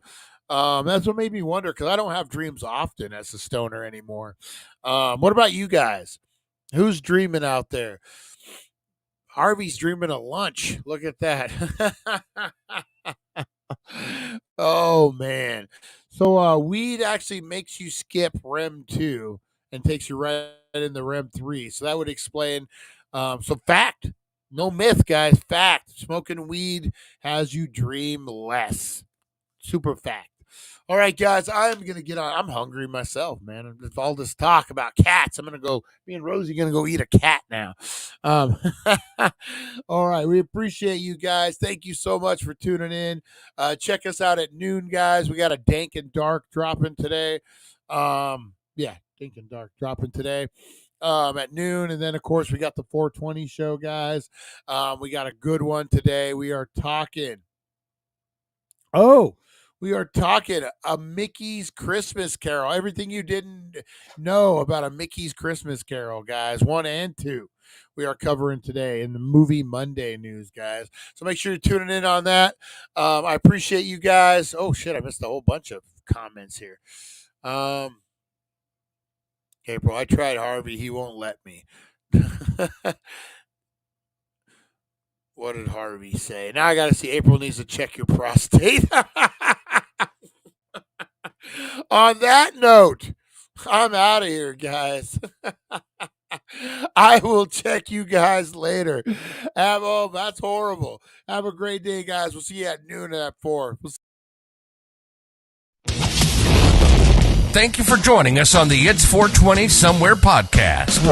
That's what made me wonder because I don't have dreams often as a stoner anymore. What about you guys? Who's dreaming out there? Harvey's dreaming of lunch. Look at that. Oh man. So weed actually makes you skip REM 2 and takes you right into REM 3. So that would explain so fact, no myth, guys. Fact. Smoking weed has you dream less. Super fact. All right, guys, I'm going to get on. I'm hungry myself, man. With all this talk about cats, me and Rosie going to go eat a cat now. All right, we appreciate you guys. Thank you so much for tuning in. Check us out at noon, guys. We got a Dank and Dark dropping today. Dank and Dark dropping today. At noon, and then of course we got the 420 show, guys. We got a good one today. We are talking a Mickey's Christmas Carol. Everything you didn't know about a Mickey's Christmas Carol, guys. 1 and 2. We are covering today in the Movie Monday news, guys. So make sure you're tuning in on that. I appreciate you guys. Oh shit, I missed a whole bunch of comments here. April, I tried Harvey. He won't let me. What did Harvey say? Now I got to see. April needs to check your prostate. On that note, I'm out of here, guys. I will check you guys later. That's horrible. Have a great day, guys. We'll see you at noon and at 4. Thank you for joining us on the It's 420 Somewhere podcast.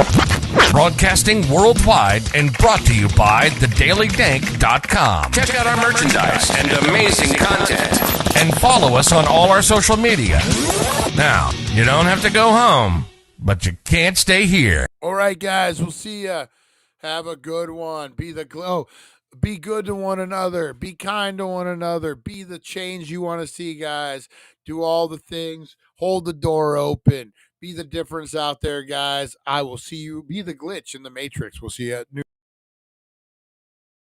Broadcasting worldwide and brought to you by thedailydank.com. Check out our merchandise and amazing content. And follow us on all our social media. Now, you don't have to go home, but you can't stay here. All right, guys. We'll see ya. Have a good one. Be good to one another. Be kind to one another. Be the change you want to see, guys. Do all the things. Hold the door open. Be the difference out there, guys. I will see you. Be the glitch in the Matrix. We'll see you at noon.